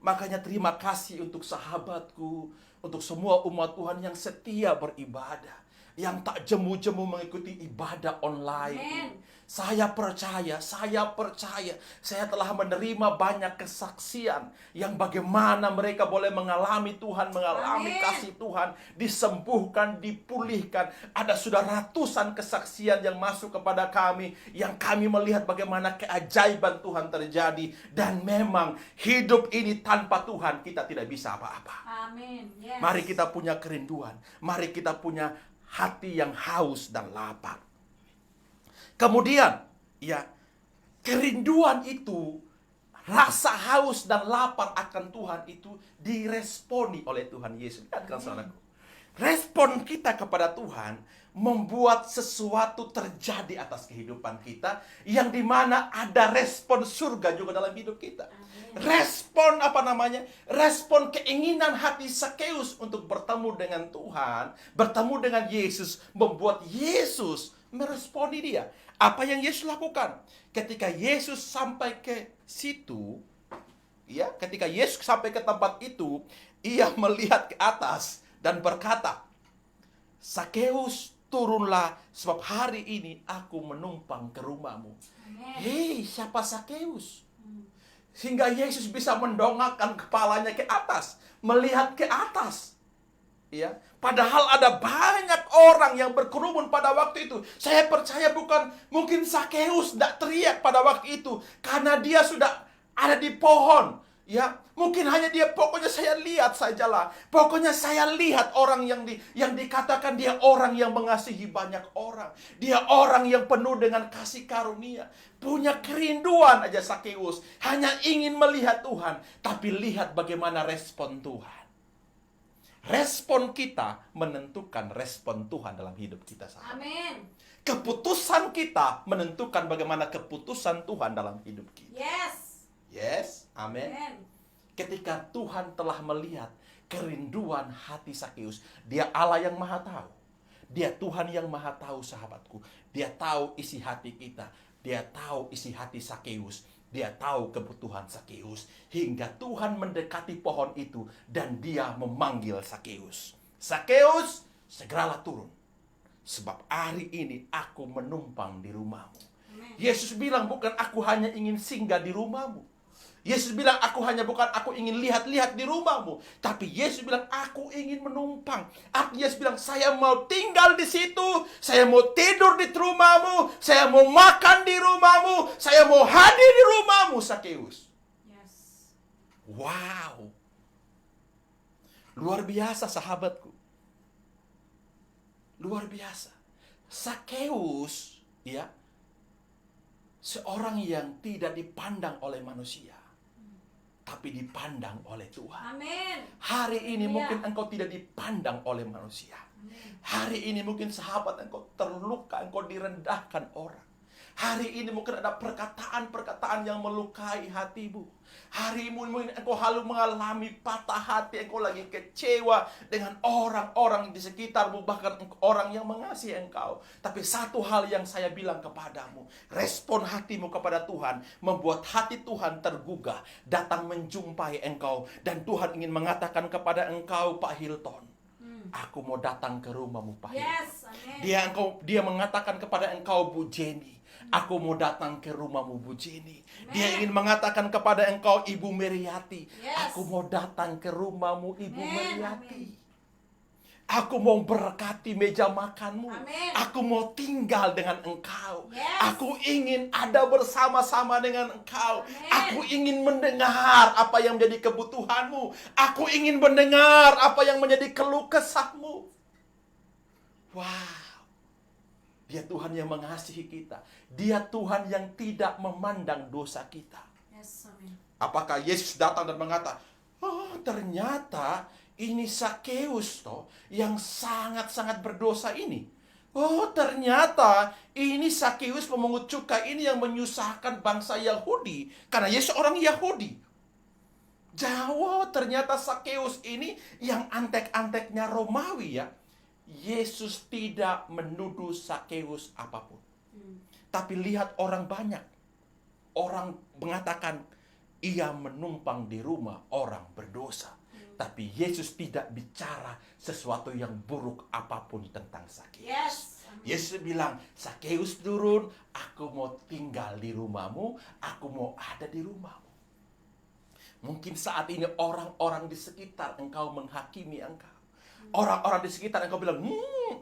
B: Makanya terima kasih untuk sahabatku, untuk semua umat Tuhan yang setia beribadah, yang tak jemu-jemu mengikuti ibadah online.
A: Amen.
B: Saya percaya, saya telah menerima banyak kesaksian yang bagaimana mereka boleh mengalami Tuhan, mengalami
A: Amin.
B: kasih Tuhan, disembuhkan, dipulihkan. Ada sudah ratusan kesaksian yang masuk kepada kami, yang kami melihat bagaimana keajaiban Tuhan terjadi. Dan memang hidup ini tanpa Tuhan kita tidak bisa apa-apa.
A: Amin. Yes.
B: Mari kita punya kerinduan, mari kita punya hati yang haus dan lapar. Kemudian, ya, kerinduan itu, rasa haus dan lapar akan Tuhan itu diresponi oleh Tuhan Yesus. Lihat kan, saudaraku. Respon kita kepada Tuhan membuat sesuatu terjadi atas kehidupan kita, yang dimana ada respon surga juga dalam hidup kita. Respon respon keinginan hati Sakeus untuk bertemu dengan Tuhan, bertemu dengan Yesus, membuat Yesus meresponi dia. Apa yang Yesus lakukan? Ketika Yesus sampai ke situ, ya, ketika Yesus sampai ke tempat itu, ia melihat ke atas dan berkata, "Sakeus, turunlah, sebab hari ini aku menumpang ke rumahmu." Hei, siapa Sakeus? Sehingga Yesus bisa mendongakkan kepalanya ke atas, melihat ke atas. Ya, padahal ada banyak orang yang berkerumun pada waktu itu. Saya percaya bukan mungkin Sakeus tidak teriak pada waktu itu karena dia sudah ada di pohon. Ya, mungkin hanya dia, pokoknya saya lihat sajalah. Pokoknya saya lihat orang yang dikatakan dia orang yang mengasihi banyak orang. Dia orang yang penuh dengan kasih karunia. Punya kerinduan aja Sakeus, hanya ingin melihat Tuhan, tapi lihat bagaimana respon Tuhan. Respon kita menentukan respon Tuhan dalam hidup kita, sahabat.
A: Amin.
B: Keputusan kita menentukan bagaimana keputusan Tuhan dalam hidup kita. Yes, amin. Ketika Tuhan telah melihat kerinduan hati Sakeus, Dia Allah yang Maha Tahu. Dia Tuhan yang Maha Tahu, sahabatku. Dia tahu isi hati kita. Dia tahu isi hati Sakeus. Dia tahu kebutuhan Sakeus. Hingga Tuhan mendekati pohon itu dan Dia memanggil Sakeus. "Sakeus, segeralah turun. Sebab hari ini aku menumpang di rumahmu." Yesus bilang, bukan aku hanya ingin singgah di rumahmu. Yesus bilang, aku ingin lihat-lihat di rumahmu. Tapi Yesus bilang, aku ingin menumpang. Yesus bilang, saya mau tinggal di situ. Saya mau tidur di rumahmu. Saya mau makan di rumahmu. Saya mau hadir di rumahmu, Sakeus. Wow. Luar biasa, sahabatku. Luar biasa. Sakeus, ya, seorang yang tidak dipandang oleh manusia, tapi dipandang oleh Tuhan.
A: Amin.
B: Hari ini mungkin engkau tidak dipandang oleh manusia. Hari ini mungkin, sahabat, engkau terluka, engkau direndahkan orang. Hari ini mungkin ada perkataan-perkataan yang melukai hatimu. Hari ini mungkin engkau mengalami patah hati, engkau lagi kecewa dengan orang-orang di sekitarmu, bahkan orang yang mengasihi engkau. Tapi satu hal yang saya bilang kepadamu, respon hatimu kepada Tuhan membuat hati Tuhan tergugah, datang menjumpai engkau. Dan Tuhan ingin mengatakan kepada engkau, Pak Hilton, aku mau datang ke rumahmu, Pak Hilton. Dia mengatakan kepada engkau, Bu Jenny, aku mau datang ke rumahmu, Bu Jenny. Dia ingin mengatakan kepada engkau, Ibu Meriati, aku mau datang ke rumahmu, Ibu Meriati. Aku mau berkati meja makanmu. Aku mau tinggal dengan engkau. Aku ingin ada bersama-sama dengan engkau. Aku ingin mendengar apa yang menjadi kebutuhanmu. Aku ingin mendengar apa yang menjadi keluh kesahmu. Wow. Dia Tuhan yang mengasihi kita. Dia Tuhan yang tidak memandang dosa kita. Apakah Yesus datang dan mengatakan, oh, ternyata ini Sakeus toh yang sangat-sangat berdosa ini. Oh, ternyata ini Sakeus pemungut cukai ini yang menyusahkan bangsa Yahudi. Karena Yesus orang Yahudi. Jauh, ternyata Sakeus ini yang antek-anteknya Romawi, ya. Yesus tidak menuduh Sakeus apapun. Tapi lihat orang banyak. Orang mengatakan, ia menumpang di rumah orang berdosa. Tapi Yesus tidak bicara sesuatu yang buruk apapun tentang Sakeus.
A: Yes.
B: Yesus bilang, Sakeus turun, aku mau tinggal di rumahmu, aku mau ada di rumahmu. Mungkin saat ini orang-orang di sekitar engkau menghakimi engkau. Orang-orang di sekitar engkau bilang,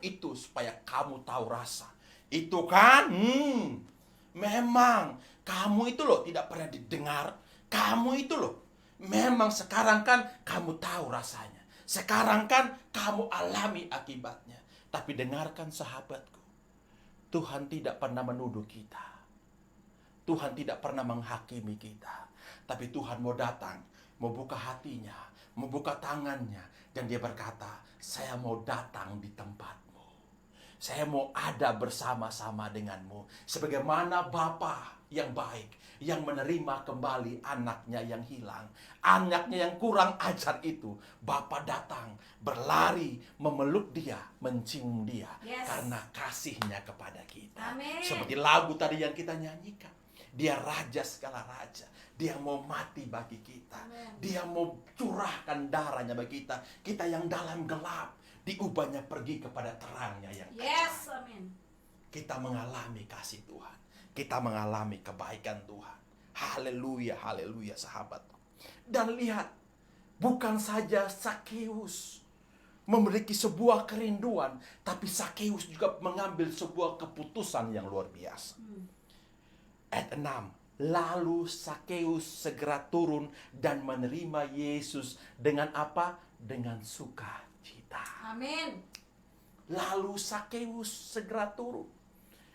B: itu supaya kamu tahu rasa. Itu kan, memang kamu itu loh tidak pernah didengar. Kamu itu loh, memang sekarang kan kamu tahu rasanya. Sekarang kan kamu alami akibatnya. Tapi dengarkan sahabatku, Tuhan tidak pernah menuduh kita. Tuhan tidak pernah menghakimi kita. Tapi Tuhan mau datang, mau buka hatinya, mau buka tangannya. Dan dia berkata, saya mau datang di tempatmu. Saya mau ada bersama-sama denganmu. Sebagaimana Bapa yang baik, yang menerima kembali anaknya yang hilang. Anaknya yang kurang ajar itu, Bapa datang, berlari, memeluk dia, mencium dia.
A: Yes.
B: Karena kasihnya kepada kita.
A: Amin.
B: Seperti lagu tadi yang kita nyanyikan. Dia raja segala raja. Dia mau mati bagi kita.
A: Amin.
B: Dia mau curahkan darahnya bagi kita. Kita yang dalam gelap, diubahnya pergi kepada terangnya yang kejam.
A: Yes, amin.
B: Kita mengalami kasih Tuhan. Kita mengalami kebaikan Tuhan. Haleluya, haleluya sahabatku. Dan lihat, bukan saja Sakeus memiliki sebuah kerinduan, tapi Sakeus juga mengambil sebuah keputusan yang luar biasa. Ayat 6. Lalu Sakeus segera turun dan menerima Yesus dengan apa? Dengan sukacita.
A: Amin.
B: Lalu Sakeus segera turun.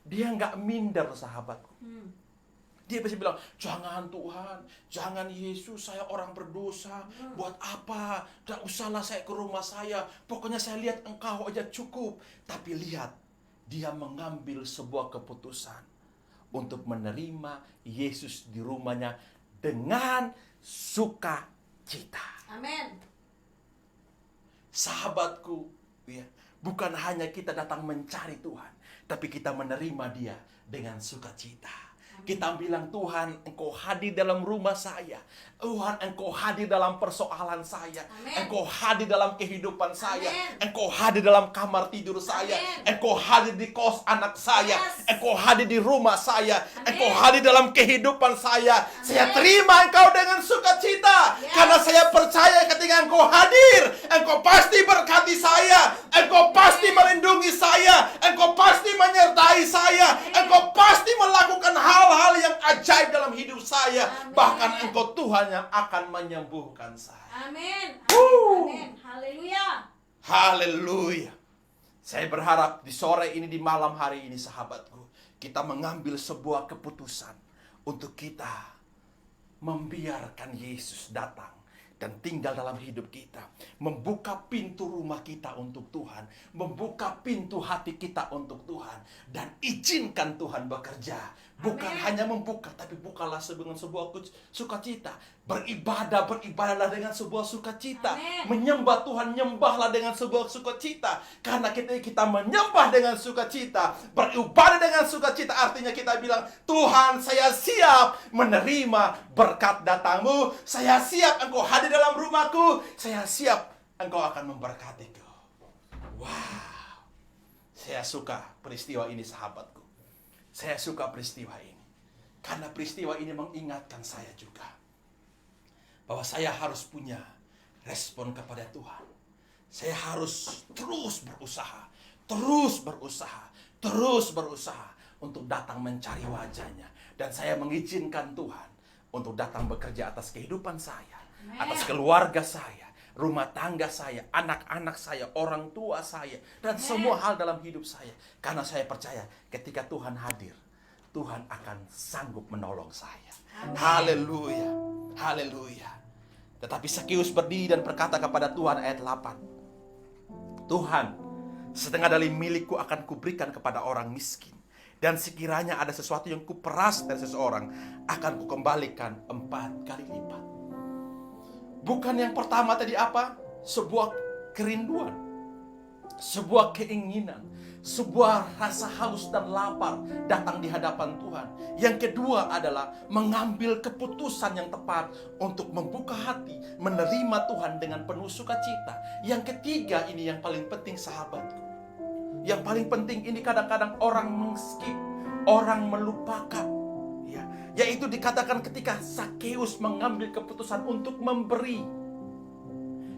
B: Dia nggak minder sahabatku. Dia bisa bilang, jangan Tuhan, jangan Yesus, saya orang berdosa. Buat apa? Tidak usahlah saya ke rumah saya. Pokoknya saya lihat engkau aja cukup. Tapi lihat, dia mengambil sebuah keputusan untuk menerima Yesus di rumahnya dengan sukacita.
A: Amin.
B: Sahabatku, ya, bukan hanya kita datang mencari Tuhan, tapi kita menerima dia dengan sukacita. Kita bilang, Tuhan, engkau hadir dalam rumah saya. Tuhan, engkau hadir dalam persoalan saya.
A: Amin.
B: Engkau hadir dalam kehidupan saya.
A: Amin.
B: Engkau hadir dalam kamar tidur saya.
A: Amin.
B: Engkau hadir di kos anak saya.
A: Yes.
B: Engkau hadir di rumah saya.
A: Amin.
B: Engkau hadir dalam kehidupan saya.
A: Amin.
B: Saya terima engkau dengan sukacita.
A: Yes.
B: Karena saya percaya ketika engkau hadir, engkau pasti berkati saya. Engkau pasti melindungi saya. Engkau pasti menyertai saya. Engkau pasti melakukan hal-hal yang ajaib dalam hidup saya.
A: Amin.
B: Bahkan engkau Tuhan yang akan menyembuhkan saya.
A: Amin.
B: Woo.
A: Amin. Haleluya.
B: Haleluya. Saya berharap di sore ini, di malam hari ini sahabatku, kita mengambil sebuah keputusan untuk kita membiarkan Yesus datang dan tinggal dalam hidup kita. Membuka pintu rumah kita untuk Tuhan. Membuka pintu hati kita untuk Tuhan. Dan izinkan Tuhan bekerja. Bukan
A: Amin.
B: hanya membuka, tapi bukalah dengan sebuah sukacita. Beribadahlah dengan sebuah sukacita.
A: Amin.
B: Menyembah Tuhan, nyembahlah dengan sebuah sukacita. Karena kita menyembah dengan sukacita, beribadah dengan sukacita, artinya kita bilang, Tuhan, saya siap menerima berkat datangmu. Saya siap engkau hadir dalam rumahku. Saya siap engkau akan memberkatiku. Wow. Saya suka peristiwa ini sahabatku. Saya suka peristiwa ini. Karena peristiwa ini mengingatkan saya juga bahwa saya harus punya respon kepada Tuhan. Saya harus terus berusaha untuk datang mencari wajahnya. Dan saya mengizinkan Tuhan untuk datang bekerja atas kehidupan saya, atas keluarga saya, rumah tangga saya, anak-anak saya, orang tua saya, dan semua hal dalam hidup saya. Karena saya percaya ketika Tuhan hadir, Tuhan akan sanggup menolong saya. Haleluya. Haleluya. Tetapi Sakeus berdiri dan berkata kepada Tuhan, ayat 8. Tuhan, setengah dari milikku akan kuberikan kepada orang miskin. Dan sekiranya ada sesuatu yang kuperas dari seseorang, akan kukembalikan 4 kali lipat. Bukan yang pertama tadi apa? Sebuah kerinduan. sebuah keinginan, sebuah rasa haus dan lapar datang di hadapan Tuhan. Yang kedua adalah mengambil keputusan yang tepat untuk membuka hati, menerima Tuhan dengan penuh sukacita. Yang ketiga, ini yang paling penting sahabatku. Yang paling penting ini kadang-kadang orang men-skip, orang melupakan, ya, yaitu dikatakan ketika Sakeus mengambil keputusan untuk memberi.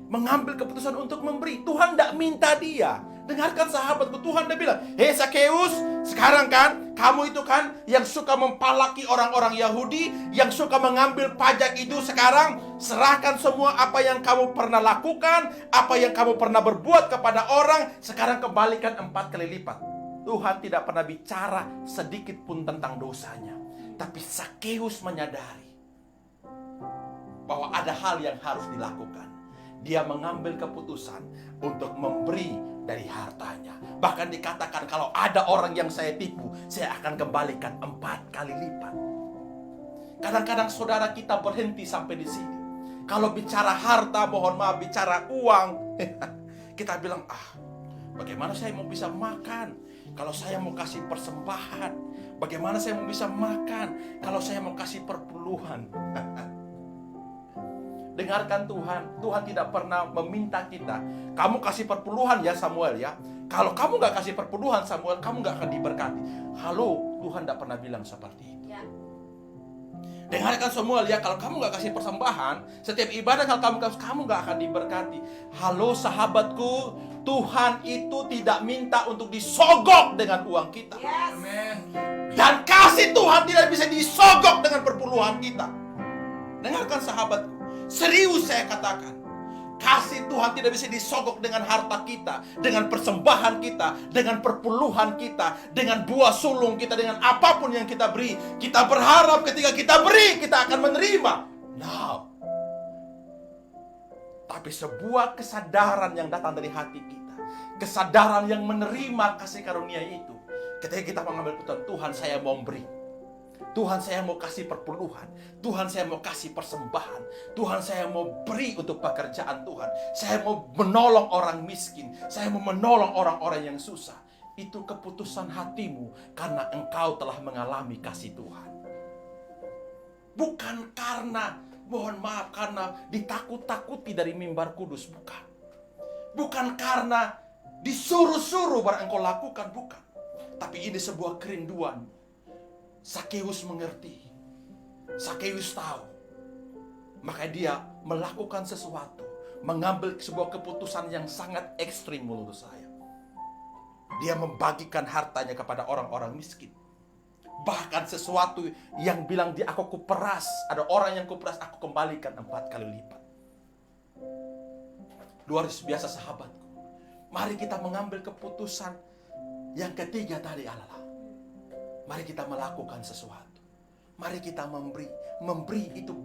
B: Mengambil keputusan untuk memberi. Tuhan tidak minta dia. Dengarkan sahabatku, Tuhan tidak bilang, hei Sakeus, sekarang kan kamu itu kan yang suka mempalaki orang-orang Yahudi, yang suka mengambil pajak itu, sekarang serahkan semua apa yang kamu pernah lakukan, apa yang kamu pernah berbuat kepada orang, sekarang kembalikan 4 kali lipat. Tuhan tidak pernah bicara sedikit pun tentang dosanya. Tapi Sakeus menyadari bahwa ada hal yang harus dilakukan. Dia mengambil keputusan untuk memberi dari hartanya. Bahkan dikatakan kalau ada orang yang saya tipu, saya akan kembalikan 4 kali lipat. Kadang-kadang saudara kita berhenti sampai di sini. Kalau bicara harta, mohon maaf, bicara uang, kita bilang, bagaimana saya mau bisa makan kalau saya mau kasih persembahan? Bagaimana saya mau bisa makan kalau saya mau kasih perpuluhan? Dengarkan Tuhan, Tuhan tidak pernah meminta kita, kamu kasih perpuluhan ya Samuel ya. Kalau kamu gak kasih perpuluhan Samuel, kamu gak akan diberkati. Halo, Tuhan tidak pernah bilang seperti itu.
A: Ya.
B: Dengarkan Samuel ya, kalau kamu gak kasih persembahan, setiap ibadah kalau kamu gak akan diberkati. Halo sahabatku, Tuhan itu tidak minta untuk disogok dengan uang kita.
A: Yes.
C: Amin.
B: Dan kasih Tuhan tidak bisa disogok dengan perpuluhan kita. Dengarkan sahabatku, serius saya katakan, kasih Tuhan tidak bisa disogok dengan harta kita, dengan persembahan kita, dengan perpuluhan kita, dengan buah sulung kita, dengan apapun yang kita beri. Kita berharap ketika kita beri, kita akan menerima. No. Tapi sebuah kesadaran yang datang dari hati kita, kesadaran yang menerima kasih karunia itu. Ketika kita mengambil keputusan, Tuhan saya mau beri, Tuhan saya mau kasih perpuluhan, Tuhan saya mau kasih persembahan, Tuhan saya mau beri untuk pekerjaan Tuhan, saya mau menolong orang miskin, saya mau menolong orang-orang yang susah. Itu keputusan hatimu karena engkau telah mengalami kasih Tuhan. Bukan karena, mohon maaf, karena ditakut-takuti dari mimbar kudus, bukan. Bukan karena disuruh-suruh baru engkau lakukan, bukan. Tapi ini sebuah kerinduan. Sakeus mengerti, Sakeus tahu, maka dia melakukan sesuatu, mengambil sebuah keputusan yang sangat ekstrim menurut saya. Dia membagikan hartanya kepada orang-orang miskin. Bahkan sesuatu yang bilang dia aku kuperas, ada orang yang kuperas, aku kembalikan 4 kali lipat. Luar biasa sahabatku. Mari kita mengambil keputusan yang ketiga tadi adalah, mari kita melakukan sesuatu. Mari kita memberi. Memberi itu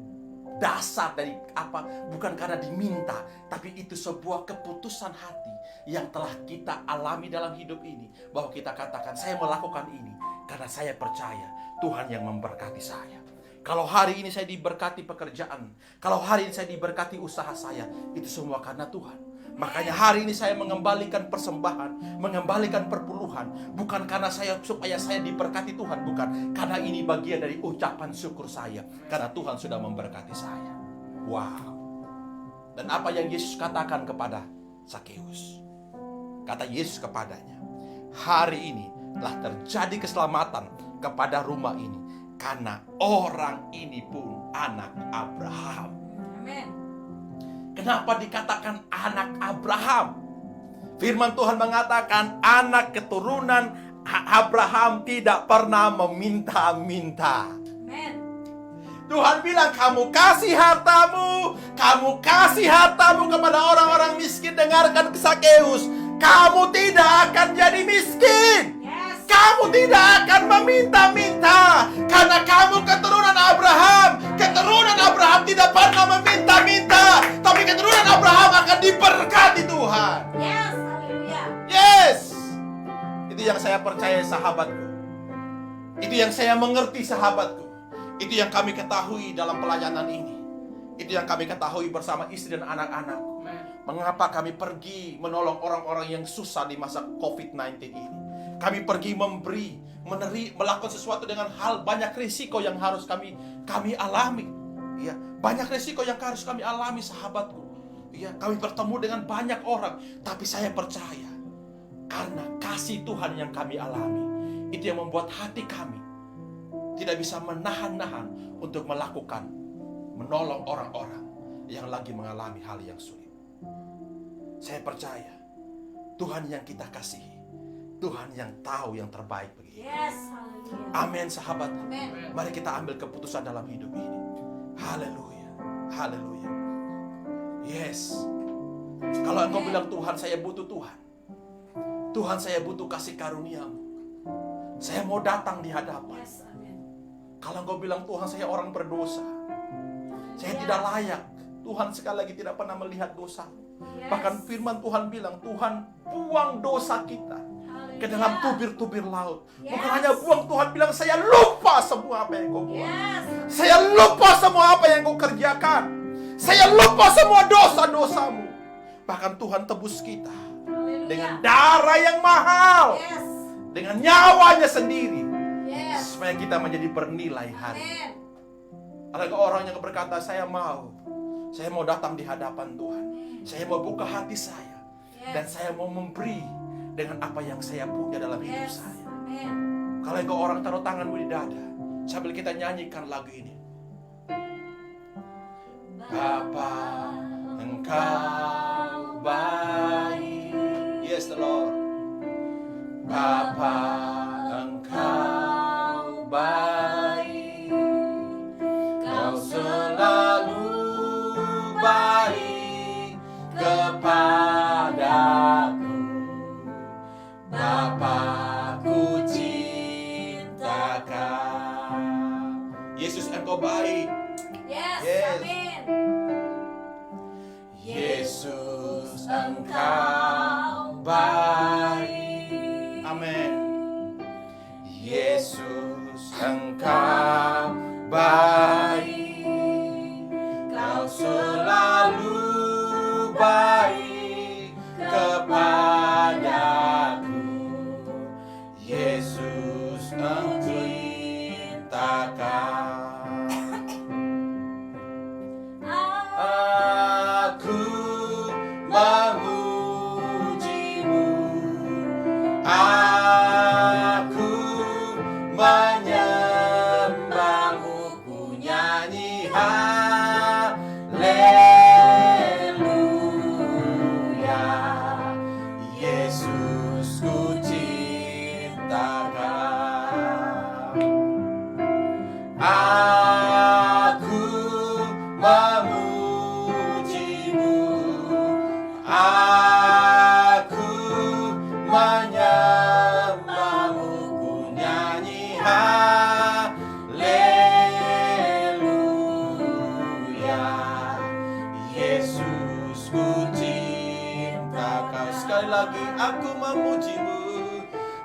B: dasar dari apa? Bukan karena diminta, tapi itu sebuah keputusan hati yang telah kita alami dalam hidup ini. Bahwa kita katakan, saya melakukan ini karena saya percaya Tuhan yang memberkati saya. Kalau hari ini saya diberkati pekerjaan, kalau hari ini saya diberkati usaha saya, itu semua karena Tuhan. Makanya hari ini saya mengembalikan persembahan, mengembalikan perpuluhan, bukan karena supaya saya diberkati Tuhan, bukan. Karena ini bagian dari ucapan syukur saya, karena Tuhan sudah memberkati saya. Wow. Dan apa yang Yesus katakan kepada Sakeus? Kata Yesus kepadanya, hari ini telah terjadi keselamatan kepada rumah ini, karena orang ini pun anak Abraham.
A: Amin.
B: Kenapa dikatakan anak Abraham? Firman Tuhan mengatakan anak keturunan Abraham tidak pernah meminta-minta.
A: Amin.
B: Tuhan bilang, kamu kasih hartamu kepada orang-orang miskin. Dengarkan Sakeus, kamu tidak akan jadi miskin.
A: Yes.
B: Kamu tidak akan meminta-minta, karena kamu keturunan Abraham. Keturunan Abraham tidak pernah meminta-minta, tapi keturunan Abraham akan diberkati Tuhan.
A: Yes, haleluya.
B: Yes. Itu yang saya percaya sahabatku. Itu yang saya mengerti sahabatku. Itu yang kami ketahui dalam pelayanan ini. Itu yang kami ketahui bersama istri dan anak-anakku. Mengapa kami pergi menolong orang-orang yang susah di masa COVID-19 ini? Kami pergi memberi, melakukan sesuatu dengan hal banyak risiko yang harus kami alami. Ya, banyak risiko yang harus kami alami, sahabatku. Ya, kami bertemu dengan banyak orang, tapi saya percaya karena kasih Tuhan yang kami alami, itu yang membuat hati kami tidak bisa menahan-nahan untuk menolong orang-orang yang lagi mengalami hal yang sulit. Saya percaya Tuhan yang kita kasihi, Tuhan yang tahu yang terbaik bagi kita.
A: Yes, haleluya.
B: Amin, sahabat.
A: Amin.
B: Mari kita ambil keputusan dalam hidup ini. Haleluya, haleluya. Yes. Kalau engkau bilang, Tuhan saya butuh Tuhan, Tuhan saya butuh kasih karunia-Mu, saya mau datang di hadapan.
A: Yes, amin.
B: Kalau engkau bilang, Tuhan saya orang berdosa, saya tidak layak, Tuhan sekali lagi tidak pernah melihat dosa.
A: Yes.
B: Bahkan firman Tuhan bilang, Tuhan buang dosa kita ke dalam tubir-tubir laut.
A: Yes.
B: Bukan hanya buang, Tuhan bilang, saya lupa semua apa yang kau buat.
A: Yes.
B: Saya lupa semua apa yang kau kerjakan. Saya lupa semua dosa-dosamu. Bahkan Tuhan tebus kita
A: Haleluya.
B: dengan darah yang mahal,
A: Yes.
B: dengan nyawanya sendiri,
A: Yes.
B: supaya kita menjadi bernilai hari.
A: Amin.
B: Ada orang yang berkata, saya mau datang di hadapan Tuhan. Saya mau buka hati saya.
A: Yes.
B: Dan saya mau memberi dengan apa yang saya punya dalam hidup
A: Yes.
B: saya.
A: Amin.
B: Kalau engkau orang taruh tanganmu di dada, sambil kita nyanyikan lagu ini. Bapa, Engkau baik. Yes, the Lord. Bapa, Engkau baik. Kau selalu baik kepadaku. Bapa-Ku cintakan. Yesus, Engkau baik.
A: Yes.
B: Yes.
A: Amin.
B: Yesus, Engkau baik. Amin. Yesus, Engkau baik. Kau selalu baik kepadaku. Yesus, Engkau cintakan. Aku memuji-Mu, aku menyembah-Mu, ku nyanyi haleluya. Yesus, ku cintakan. Aku memuji-Mu, aku menyembah-Mu, ku nyanyi haleluya. Yesus, ku cintakan. Sekali lagi, aku memuji-Mu,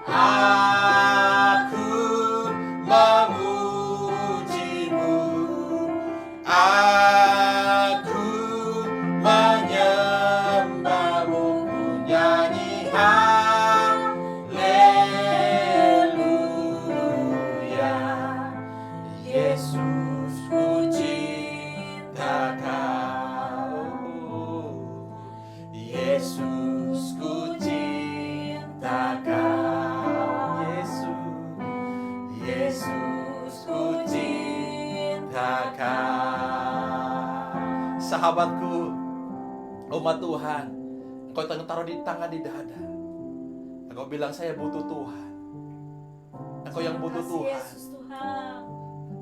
B: aku memuji-Mu, aku menyembah-Mu, ku nyanyi haleluya. Yesus, ku cintakan. Yesus, ku cintakan. Yesus, ku cintakan. Sahabatku, umat Tuhan, engkau taruh di tangan di dada. Engkau bilang, saya butuh Tuhan. Engkau yang butuh
A: Kasih
B: Tuhan.
A: Yesus Tuhan.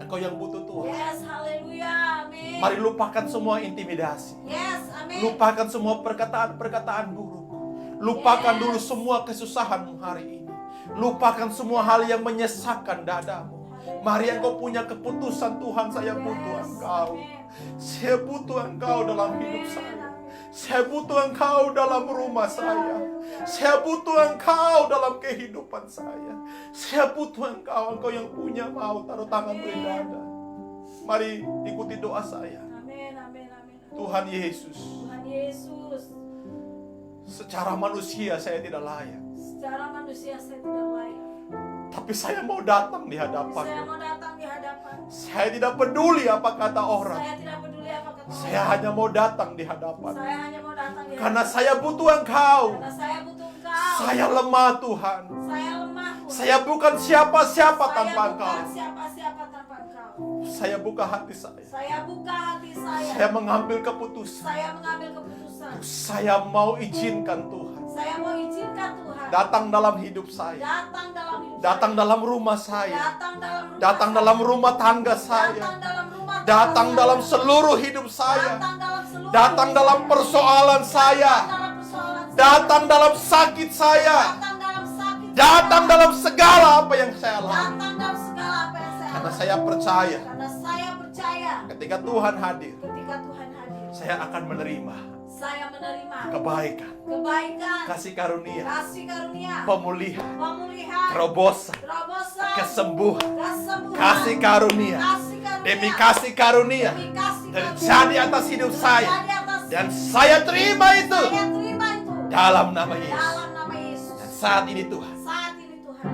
B: Engkau yang butuh Tuhan.
A: Yes, haleluya. Amin.
B: Mari lupakan semua intimidasi.
A: Yes, amin.
B: Lupakan semua perkataan-perkataan buruk. Lupakan dulu semua kesusahanmu hari ini. Lupakan semua hal yang menyesakkan dadamu. Mari engkau punya keputusan, Tuhan, saya butuh Engkau. Saya butuh Engkau dalam hidup saya. Saya butuh Engkau dalam rumah saya. Saya butuh Engkau dalam kehidupan saya. Saya butuh Engkau. Engkau yang punya, mau taruh tanganmu di dada. Mari ikuti doa saya.
A: Amin, amin, amin.
B: Tuhan Yesus,
A: Tuhan Yesus,
B: Secara manusia saya tidak layak.
A: Secara manusia saya tidak layak.
B: Tapi saya mau datang di
A: Saya
B: hadapan.
A: mau datang di hadapan.
B: Saya tidak peduli apa kata orang.
A: Saya tidak peduli apa kata orang.
B: Saya hanya mau datang di hadapan.
A: Saya hanya mau datang di
B: Karena
A: hadapan.
B: saya butuh Engkau.
A: Karena saya butuh Engkau.
B: Saya lemah Tuhan.
A: Saya lemah, Tuhan.
B: Saya bukan siapa-siapa
A: Saya
B: tanpa
A: bukan
B: Engkau.
A: siapa-siapa tanpa Engkau.
B: Saya buka hati saya.
A: Saya buka hati saya.
B: Saya mengambil keputusan.
A: Saya mengambil keputusan.
B: Saya mau izinkan Tuhan
A: Saya mau izinkan Tuhan
B: datang dalam hidup saya.
A: datang dalam hidup
B: Datang
A: saya.
B: dalam rumah saya.
A: Datang dalam rumah
B: Datang
A: saya.
B: dalam rumah tangga
A: Datang
B: saya.
A: dalam rumah tangga
B: Datang
A: saya.
B: dalam seluruh hidup saya.
A: Datang dalam seluruh
B: Datang
A: hidup
B: dalam
A: saya.
B: persoalan saya.
A: Datang dalam persoalan saya.
B: Datang dalam sakit saya.
A: Datang dalam sakit
B: Datang
A: saya.
B: dalam segala apa yang saya alami.
A: Datang dalam segala apa yang saya
B: Karena
A: alami.
B: saya percaya
A: Karena saya percaya
B: ketika Tuhan hadir,
A: ketika Tuhan hadir,
B: saya akan menerima
A: saya menerima
B: kebaikan,
A: kebaikan,
B: kasih karunia,
A: kasih karunia,
B: pemulihan,
A: pemulihan,
B: terobosan,
A: terobosan,
B: kesembuhan,
A: kesembuhan,
B: kasih karunia.
A: kasih karunia,
B: Demi kasih karunia
A: demi kasih
B: terjadi atas hidup saya.
A: terjadi atas
B: Dan saya terima itu
A: saya terima itu
B: dalam nama Yesus.
A: dalam nama Yesus.
B: Dan saat ini Tuhan,
A: Saat ini Tuhan,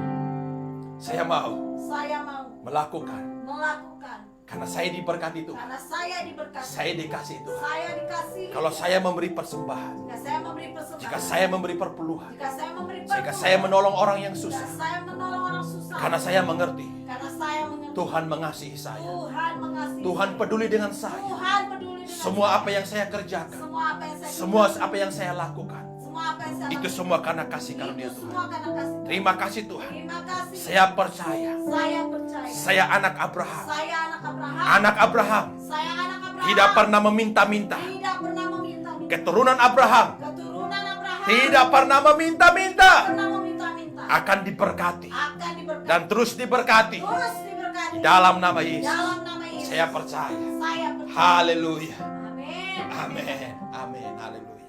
B: saya mau
A: saya mau
B: melakukan.
A: melakukan
B: Karena saya diberkati Tuhan.
A: karena saya diberkati.
B: Saya dikasih Tuhan.
A: Saya dikasih.
B: Kalau saya memberi persembahan,
A: Jika saya memberi persembahan,
B: jika saya memberi perpuluhan,
A: jika saya memberi
B: jika
A: pertolongan,
B: saya menolong orang yang
A: jika
B: susah,
A: saya menolong orang susah,
B: karena saya mengerti
A: karena saya mengerti
B: Tuhan mengasihi saya.
A: Tuhan mengasihi
B: Tuhan
A: saya.
B: peduli dengan saya.
A: Tuhan peduli dengan
B: Semua
A: saya.
B: apa yang saya kerjakan,
A: semua apa yang saya
B: semua
A: kerjakan,
B: apa yang saya lakukan,
A: semua apa yang saya
B: itu
A: lakukan,
B: semua karena kasih karunia
A: itu
B: Tuhan.
A: semua karena kasih Tuhan.
B: Terima kasih Tuhan.
A: Terima kasih.
B: Saya percaya.
A: Saya percaya.
B: Saya anak Abraham.
A: Saya anak Abraham.
B: Anak Abraham
A: Saya anak Abraham.
B: tidak pernah meminta-minta.
A: Tidak pernah meminta-minta.
B: Keturunan Abraham
A: Keturunan Abraham.
B: tidak pernah meminta-minta.
A: Pernah meminta-minta.
B: Akan diberkati
A: Akan diberkati.
B: dan terus diberkati
A: Terus diberkati.
B: dalam nama Yesus.
A: Dalam nama Yesus.
B: Saya percaya.
A: Saya percaya.
B: Haleluya.
A: Amin.
B: Amin. Amin. Haleluya.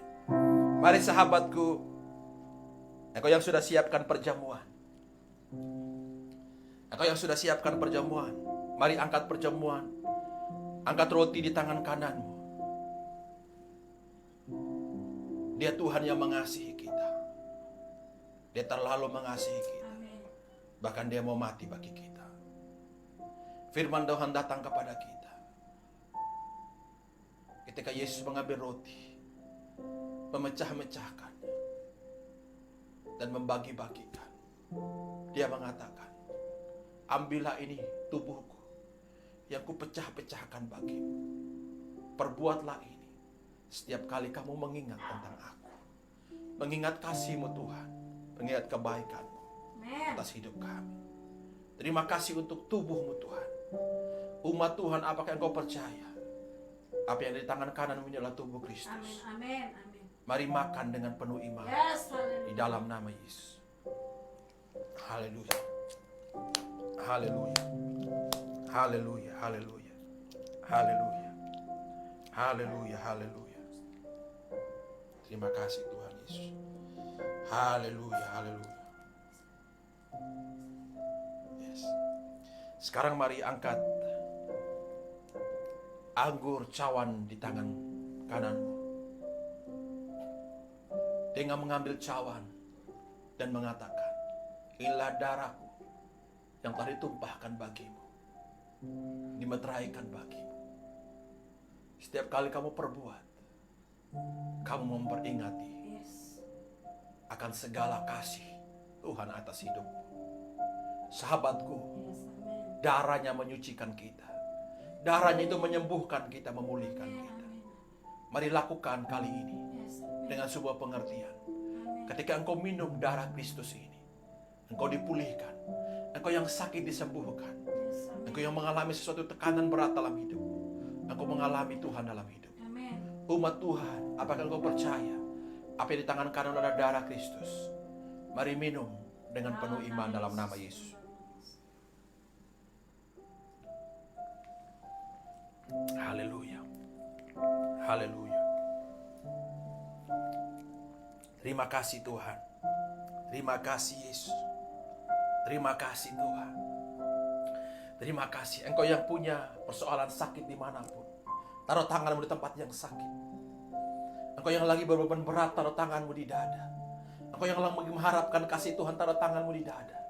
B: Mari sahabatku, engkau yang sudah siapkan perjamuan. Engkau yang sudah siapkan perjamuan. Mari angkat perjamuan. Angkat roti di tangan kananmu. Dia Tuhan yang mengasihi kita. Dia terlalu mengasihi kita.
A: Amin.
B: Bahkan dia mau mati bagi kita. Firman Tuhan datang kepada kita. Ketika Yesus mengambil roti, memecah-mecahkannya, dan membagi-bagikan. Dia mengatakan, ambillah ini tubuhku yang kupecah-pecahkan bagimu. Perbuatlah ini setiap kali kamu mengingat tentang aku. Mengingat kasih-Mu Tuhan, mengingat kebaikan-Mu
A: Amin.
B: atas hidup kami. Terima kasih untuk tubuh-Mu Tuhan. Umat Tuhan, apakah engkau percaya? Apa yang ada di tangan kananmu adalah tubuh
A: Amin.
B: Kristus.
A: Amin. Amin.
B: Mari makan dengan penuh iman
A: Yes.
B: di
A: Haleluya.
B: dalam nama Yesus. Haleluya. Haleluya. Haleluya. Haleluya. Haleluya. Haleluya. Haleluya. Terima kasih Tuhan Yesus. Haleluya. Haleluya. Yes. Sekarang mari angkat anggur cawan di tangan kananmu. Dengan mengambil cawan dan mengatakan, inilah darahku yang telah ditumpahkan bagimu, dimeteraikan bagimu. Setiap kali kamu perbuat, kamu memperingati
A: Yes.
B: akan segala kasih Tuhan atas hidupmu. Sahabatku,
A: Yes. Amin.
B: darahnya menyucikan kita. Darahnya itu menyembuhkan kita, memulihkan kita. Mari lakukan kali ini
A: Yes.
B: dengan sebuah pengertian.
A: Amin.
B: Ketika engkau minum darah Kristus ini, engkau dipulihkan. Engkau yang sakit disembuhkan.
A: Yes. Amin.
B: Engkau yang mengalami sesuatu tekanan berat dalam hidup, engkau mengalami Tuhan dalam hidup.
A: Amin.
B: Umat Tuhan, apakah engkau percaya apa yang di tangan kanan adalah darah Kristus? Mari minum dengan penuh iman dalam nama Yesus. Haleluya. Haleluya. Terima kasih Tuhan. Terima kasih Yesus. Terima kasih Tuhan. Terima kasih. Engkau yang punya persoalan sakit dimanapun, taruh tanganmu di tempat yang sakit. Engkau yang lagi berbeban berat, taruh tanganmu di dada. Engkau yang lagi mengharapkan kasih Tuhan, taruh tanganmu di dada.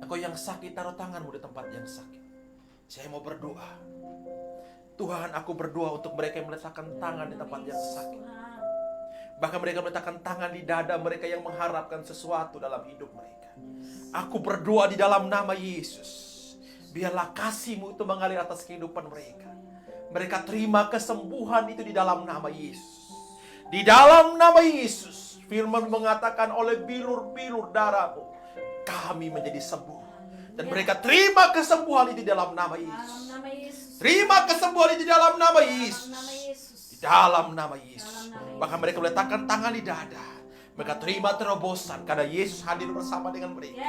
B: Engkau yang sakit, taruh tanganmu di tempat yang sakit. Saya mau berdoa. Tuhan, aku berdoa untuk mereka yang meletakkan tangan di tempat yang sakit. Bahkan mereka meletakkan tangan di dada mereka yang mengharapkan sesuatu dalam hidup mereka. Aku berdoa di dalam nama Yesus. Biarlah kasih-Mu itu mengalir atas kehidupan mereka. Mereka terima kesembuhan itu di dalam nama Yesus. Di dalam nama Yesus, firman mengatakan oleh bilur-bilur darah-Mu, kami menjadi sembuh. Dan mereka terima kesembuhan itu di dalam nama Yesus. Terima kesembuhan itu di dalam nama Yesus. Di dalam nama Yesus. Bahkan mereka meletakkan tangan di dada. Mereka terima terobosan karena Yesus hadir bersama dengan mereka.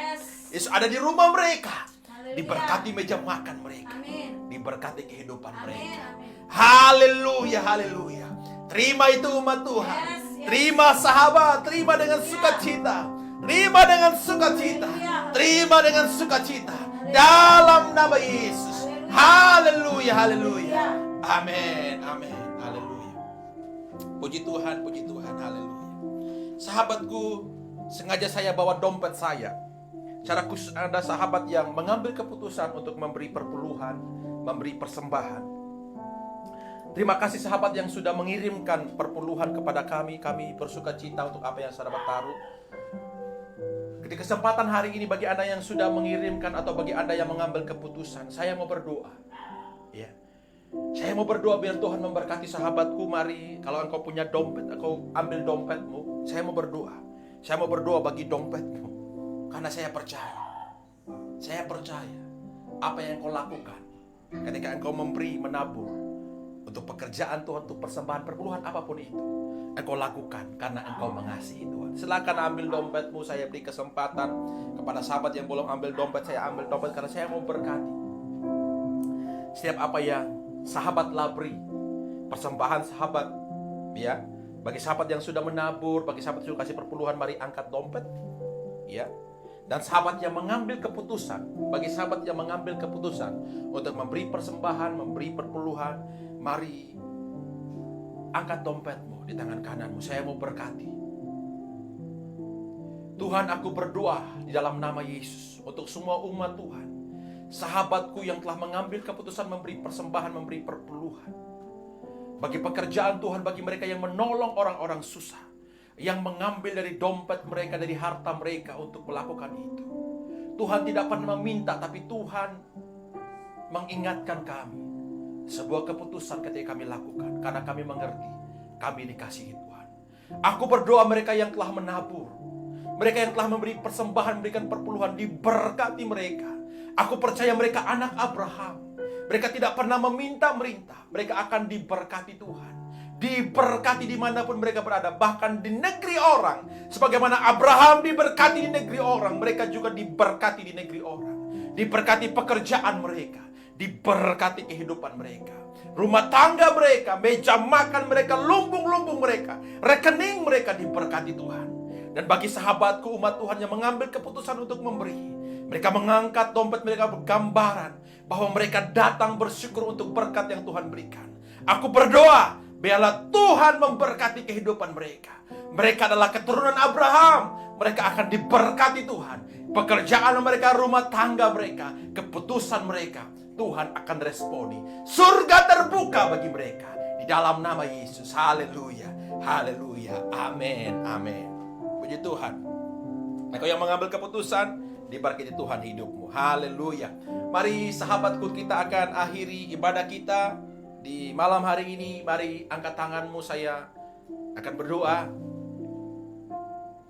B: Yesus ada di rumah mereka. Diberkati meja makan mereka. Diberkati kehidupan mereka. Haleluya, haleluya. Terima itu umat Tuhan. Terima sahabat, terima dengan sukacita. Terima dengan sukacita. Terima dengan sukacita. Dalam nama Yesus. Haleluya, haleluya. Amin, amin. Haleluya. Puji Tuhan, haleluya. Sahabatku, sengaja saya bawa dompet saya. Cara khusus ada sahabat yang mengambil keputusan untuk memberi perpuluhan, memberi persembahan. Terima kasih sahabat yang sudah mengirimkan perpuluhan kepada kami. Kami bersuka cita untuk apa yang sahabat taruh. Di kesempatan hari ini bagi Anda yang sudah mengirimkan atau bagi Anda yang mengambil keputusan, saya mau berdoa. Ya. Saya mau berdoa biar Tuhan memberkati sahabatku. Mari, kalau engkau punya dompet, engkau ambil dompetmu. Saya mau berdoa. Saya mau berdoa bagi dompetmu. Karena saya percaya. Saya percaya apa yang engkau lakukan ketika engkau memberi, menabur untuk pekerjaan Tuhan, untuk persembahan, perpuluhan apapun itu, engkau lakukan karena engkau mengasihi Tuhan. Silakan ambil dompetmu. Saya beri kesempatan kepada sahabat yang belum ambil dompet. Saya ambil dompet karena saya mau berkati setiap apa yang sahabat labri, persembahan sahabat, ya. Bagi sahabat yang sudah menabur, bagi sahabat yang sudah kasih perpuluhan, mari angkat dompet, ya. Dan sahabat yang mengambil keputusan, bagi sahabat yang mengambil keputusan untuk memberi persembahan, memberi perpuluhan, mari angkat dompetmu di tangan kananmu. Saya mau berkati. Tuhan, aku berdoa di dalam nama Yesus untuk semua umat Tuhan, sahabatku yang telah mengambil keputusan memberi persembahan, memberi perpuluhan. Bagi pekerjaan Tuhan, bagi mereka yang menolong orang-orang susah, yang mengambil dari dompet mereka, dari harta mereka untuk melakukan itu. Tuhan tidak pernah meminta, tapi Tuhan mengingatkan kami sebuah keputusan ketika kami lakukan, karena kami mengerti kami dikasihi Tuhan. Aku berdoa mereka yang telah menabur, mereka yang telah memberi persembahan, memberikan perpuluhan, diberkati mereka. Aku percaya mereka anak Abraham. Mereka tidak pernah meminta merintah. Mereka akan diberkati Tuhan. Diberkati dimanapun mereka berada. Bahkan di negeri orang. Sebagaimana Abraham diberkati di negeri orang, mereka juga diberkati di negeri orang. Diberkati pekerjaan mereka. Diberkati kehidupan mereka. Rumah tangga mereka, meja makan mereka, lumbung-lumbung mereka, rekening mereka diberkati Tuhan. Dan bagi sahabatku umat Tuhan yang mengambil keputusan untuk memberi, mereka mengangkat dompet mereka bergambaran bahwa mereka datang bersyukur untuk berkat yang Tuhan berikan. Aku berdoa, biarlah Tuhan memberkati kehidupan mereka. Mereka adalah keturunan Abraham. Mereka akan diberkati Tuhan. Pekerjaan mereka, rumah tangga mereka, keputusan mereka, Tuhan akan responi. Surga terbuka bagi mereka. Di dalam nama Yesus. Haleluya. Haleluya. Amin. Amin. Puji Tuhan. Engkau yang mengambil keputusan, diberkati Tuhan hidupmu. Haleluya. Mari sahabatku, kita akan akhiri ibadah kita di malam hari ini. Mari angkat tanganmu, saya akan berdoa.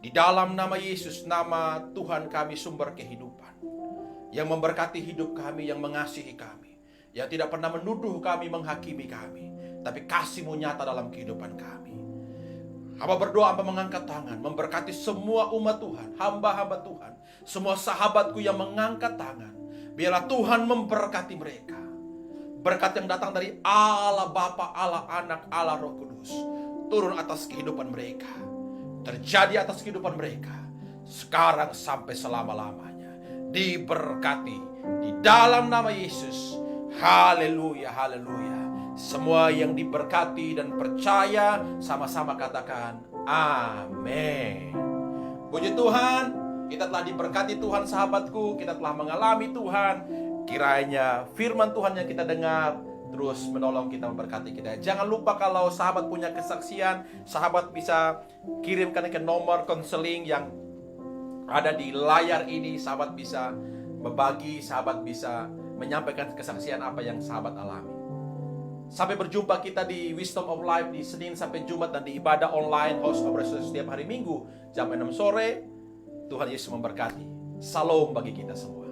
B: Di dalam nama Yesus, nama Tuhan kami sumber kehidupan, yang memberkati hidup kami, yang mengasihi kami, yang tidak pernah menuduh kami, menghakimi kami, tapi kasih-Mu nyata dalam kehidupan kami. Hamba berdoa, hamba mengangkat tangan, memberkati semua umat Tuhan, hamba-hamba Tuhan, semua sahabatku yang mengangkat tangan. Biarlah Tuhan memberkati mereka. Berkat yang datang dari Allah Bapa, Allah Anak, Allah Roh Kudus, turun atas kehidupan mereka, terjadi atas kehidupan mereka, sekarang sampai selama-lamanya. Diberkati di dalam nama Yesus. Haleluya, haleluya. Semua yang diberkati dan percaya sama-sama katakan amin. Puji Tuhan, kita telah diberkati Tuhan sahabatku, kita telah mengalami Tuhan. Kiranya firman Tuhan yang kita dengar terus menolong kita, memberkati kita. Jangan lupa kalau sahabat punya kesaksian, sahabat bisa kirimkan ke nomor konseling yang ada di layar ini. Sahabat bisa berbagi, sahabat bisa menyampaikan kesaksian apa yang sahabat alami. Sampai berjumpa kita di Wisdom of Life di Senin sampai Jumat dan di ibadah online House of Resurrection setiap hari Minggu jam 6 sore. Tuhan Yesus memberkati. Salam bagi kita semua.